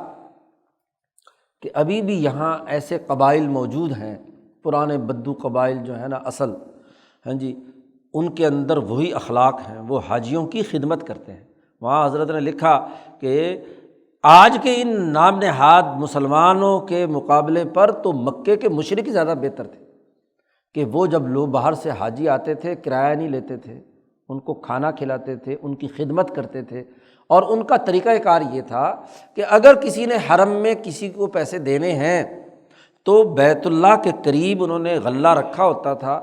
کہ ابھی بھی یہاں ایسے قبائل موجود ہیں، پرانے بدو قبائل جو ہیں نا اصل، ہاں جی، ان کے اندر وہی اخلاق ہیں، وہ حاجیوں کی خدمت کرتے ہیں۔ وہاں حضرت نے لکھا کہ آج کے ان نام نہاد مسلمانوں کے مقابلے پر تو مکے کے مشرک زیادہ بہتر تھے، کہ وہ جب لوگ باہر سے حاجی آتے تھے کرایہ نہیں لیتے تھے، ان کو کھانا کھلاتے تھے، ان کی خدمت کرتے تھے، اور ان کا طریقہ کار یہ تھا کہ اگر کسی نے حرم میں کسی کو پیسے دینے ہیں تو بیت اللہ کے قریب انہوں نے غلہ رکھا ہوتا تھا،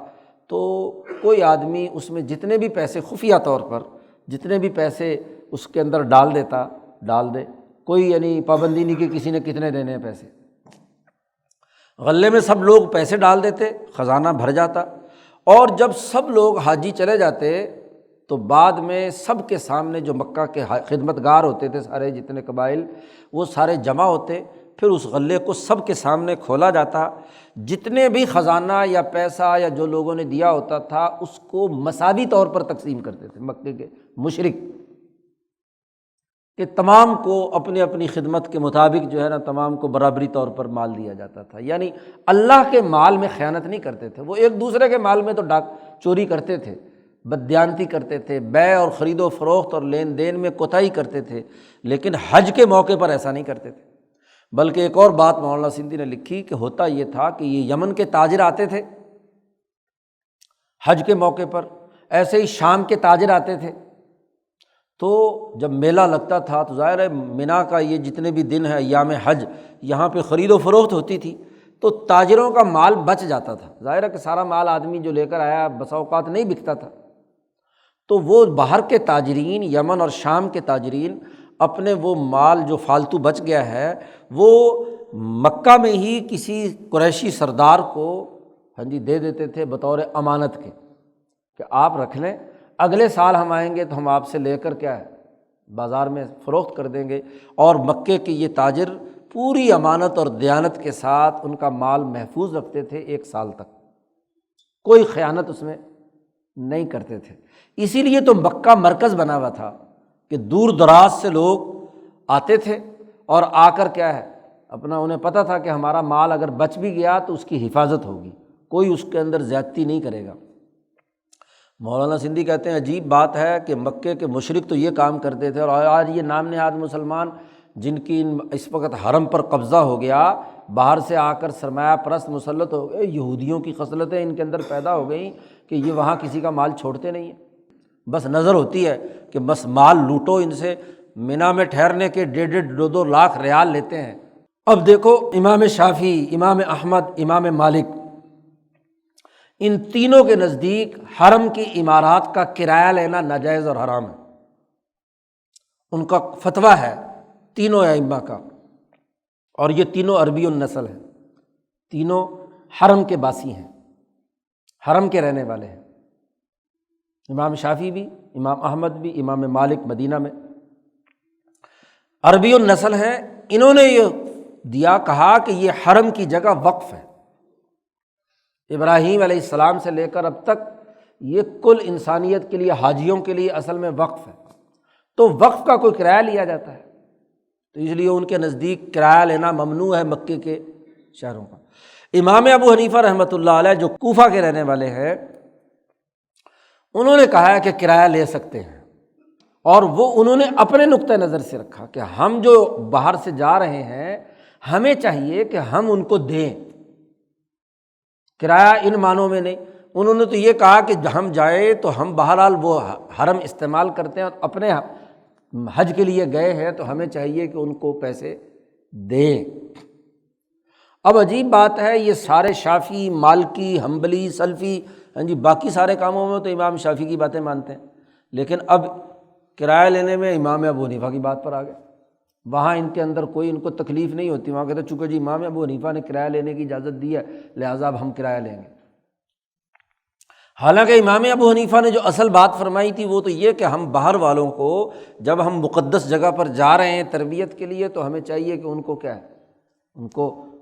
تو کوئی آدمی اس میں جتنے بھی پیسے خفیہ طور پر جتنے بھی پیسے اس کے اندر ڈال دے، کوئی یعنی پابندی نہیں کہ کسی نے کتنے دینے ہیں پیسے، غلے میں سب لوگ پیسے ڈال دیتے، خزانہ بھر جاتا، اور جب سب لوگ حاجی چلے جاتے تو بعد میں سب کے سامنے جو مکہ کے خدمت گار ہوتے تھے، سارے جتنے قبائل، وہ سارے جمع ہوتے، پھر اس غلے کو سب کے سامنے کھولا جاتا، جتنے بھی خزانہ یا پیسہ یا جو لوگوں نے دیا ہوتا تھا اس کو مساوی طور پر تقسیم کرتے تھے مکے کے مشرک، کہ تمام کو اپنی اپنی خدمت کے مطابق جو ہے نا تمام کو برابری طور پر مال دیا جاتا تھا۔ یعنی اللہ کے مال میں خیانت نہیں کرتے تھے، وہ ایک دوسرے کے مال میں تو چوری کرتے تھے، بددیانتی کرتے تھے، بیع اور خرید و فروخت اور لین دین میں کوتاہی کرتے تھے، لیکن حج کے موقع پر ایسا نہیں کرتے تھے۔ بلکہ ایک اور بات مولانا سندھی نے لکھی کہ ہوتا یہ تھا کہ یہ یمن کے تاجر آتے تھے حج کے موقع پر، ایسے ہی شام کے تاجر آتے تھے، تو جب میلہ لگتا تھا تو ظاہر ہے مینا کا یہ جتنے بھی دن ہیں ایام حج، یہاں پہ خرید و فروخت ہوتی تھی، تو تاجروں کا مال بچ جاتا تھا، ظاہر ہے کہ سارا مال آدمی جو لے کر آیا بسا اوقات نہیں بکتا تھا، تو وہ باہر کے تاجرین، یمن اور شام کے تاجرین اپنے وہ مال جو فالتو بچ گیا ہے وہ مکہ میں ہی کسی قریشی سردار کو ہاں جی دے دیتے تھے بطور امانت کے، کہ آپ رکھ لیں، اگلے سال ہم آئیں گے تو ہم آپ سے لے کر کیا ہے بازار میں فروخت کر دیں گے۔ اور مکے کے یہ تاجر پوری امانت اور دیانت کے ساتھ ان کا مال محفوظ رکھتے تھے 1 سال تک، کوئی خیانت اس میں نہیں کرتے تھے۔ اسی لیے تو مکہ مرکز بنا ہوا تھا کہ دور دراز سے لوگ آتے تھے اور آ کر کیا ہے اپنا، انہیں پتہ تھا کہ ہمارا مال اگر بچ بھی گیا تو اس کی حفاظت ہوگی، کوئی اس کے اندر زیادتی نہیں کرے گا۔ مولانا سندھی کہتے ہیں عجیب بات ہے کہ مکے کے مشرک تو یہ کام کرتے تھے، اور آج یہ نام نہاد مسلمان جن کی اس وقت حرم پر قبضہ ہو گیا، باہر سے آ کر سرمایہ پرست مسلط ہو گئے، یہودیوں کی خصلتیں ان کے اندر پیدا ہو گئیں کہ یہ وہاں کسی کا مال چھوڑتے نہیں ہیں، بس نظر ہوتی ہے کہ بس مال لوٹو ان سے، مینا میں ٹھہرنے کے 1.5-2 لاکھ ریال لیتے ہیں۔ اب دیکھو امام شافعی، امام احمد، امام مالک، ان تینوں کے نزدیک حرم کی عمارات کا کرایہ لینا ناجائز اور حرام ہے، ان کا فتویٰ ہے تینوں ائمہ کا، اور یہ تینوں عربی النسل ہیں، تینوں حرم کے باسی ہیں، حرم کے رہنے والے ہیں، امام شافعی بھی، امام احمد بھی، امام مالک مدینہ میں عربی النسل ہیں۔ انہوں نے یہ کہا کہ یہ حرم کی جگہ وقف ہے، ابراہیم علیہ السلام سے لے کر اب تک یہ کل انسانیت کے لیے، حاجیوں کے لیے اصل میں وقف ہے، تو وقف کا کوئی کرایہ لیا جاتا ہے، تو اس لیے ان کے نزدیک کرایہ لینا ممنوع ہے مکے کے شہروں کا۔ امام ابو حنیفہ رحمۃ اللہ علیہ جو کوفہ کے رہنے والے ہیں، انہوں نے کہا ہے کہ کرایہ لے سکتے ہیں، اور وہ انہوں نے اپنے نقطہ نظر سے رکھا کہ ہم جو باہر سے جا رہے ہیں ہمیں چاہیے کہ ہم ان کو دیں، کرایہ ان معنوں میں نہیں۔ انہوں نے تو یہ کہا کہ ہم جائیں تو ہم بہرحال وہ حرم استعمال کرتے ہیں اور اپنے حج کے لیے گئے ہیں تو ہمیں چاہیے کہ ان کو پیسے دیں۔ اب عجیب بات ہے، یہ سارے شافعی، مالکی، حنبلی، سلفی، ہاں جی باقی سارے کاموں میں تو امام شافعی کی باتیں مانتے ہیں، لیکن اب کرایہ لینے میں امام ابو حنیفہ کی بات پر آ گئے، وہاں ان کے اندر کوئی ان کو تکلیف نہیں ہوتی، وہاں کہتے چونکہ جی امام ابو حنیفہ نے کرایہ لینے کی اجازت دی ہے لہٰذا اب ہم کرایہ لیں گے۔ حالانکہ امام ابو حنیفہ نے جو اصل بات فرمائی تھی وہ تو یہ کہ ہم باہر والوں کو جب ہم مقدس جگہ پر جا رہے ہیں تربیت کے لیے تو ہمیں چاہیے کہ ان کو کیا ہے،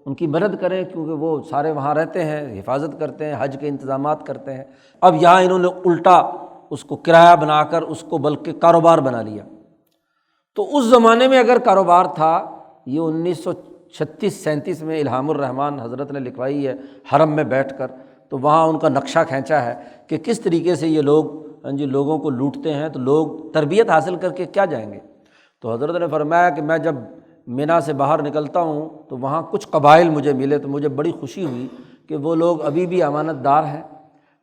ان کی مدد کریں، کیونکہ وہ سارے وہاں رہتے ہیں، حفاظت کرتے ہیں، حج کے انتظامات کرتے ہیں۔ اب یہاں انہوں نے الٹا اس کو کرایہ بنا کر اس کو بلکہ کاروبار بنا لیا۔ تو اس زمانے میں اگر کاروبار تھا، یہ 3637 میں الہام الرحمن حضرت نے لکھوائی ہے حرم میں بیٹھ کر، تو وہاں ان کا نقشہ کھینچا ہے کہ کس طریقے سے یہ لوگ لوگوں کو لوٹتے ہیں، تو لوگ تربیت حاصل کر کے کیا جائیں گے۔ تو حضرت نے فرمایا کہ میں جب مینا سے باہر نکلتا ہوں تو وہاں کچھ قبائل مجھے ملے، تو مجھے بڑی خوشی ہوئی کہ وہ لوگ ابھی بھی امانت دار ہیں،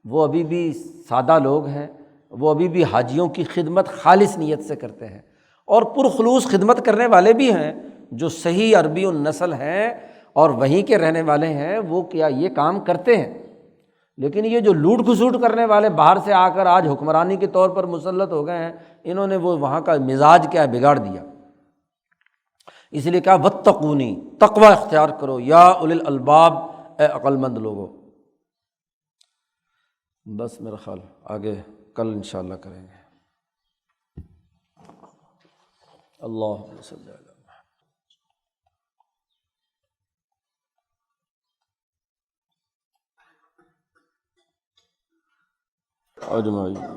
وہ ابھی بھی سادہ لوگ ہیں، وہ ابھی بھی حاجیوں کی خدمت خالص نیت سے کرتے ہیں، اور پرخلوص خدمت کرنے والے بھی ہیں جو صحیح عربی النسل ہیں اور وہیں کے رہنے والے ہیں، وہ کیا یہ کام کرتے ہیں۔ لیکن یہ جو لوٹ کھسوٹ کرنے والے باہر سے آ کر آج حکمرانی کے طور پر مسلط ہو گئے ہیں، انہوں نے وہ وہاں کا مزاج کیا بگاڑ دیا۔ اس لیے کہا واتقونی، تقوی اختیار کرو یا اولی الالباب، اے عقل مند لوگو۔ بس میرا خیال آگے کل انشاءاللہ کریں گے۔ اللہم صلی علی اجمعین۔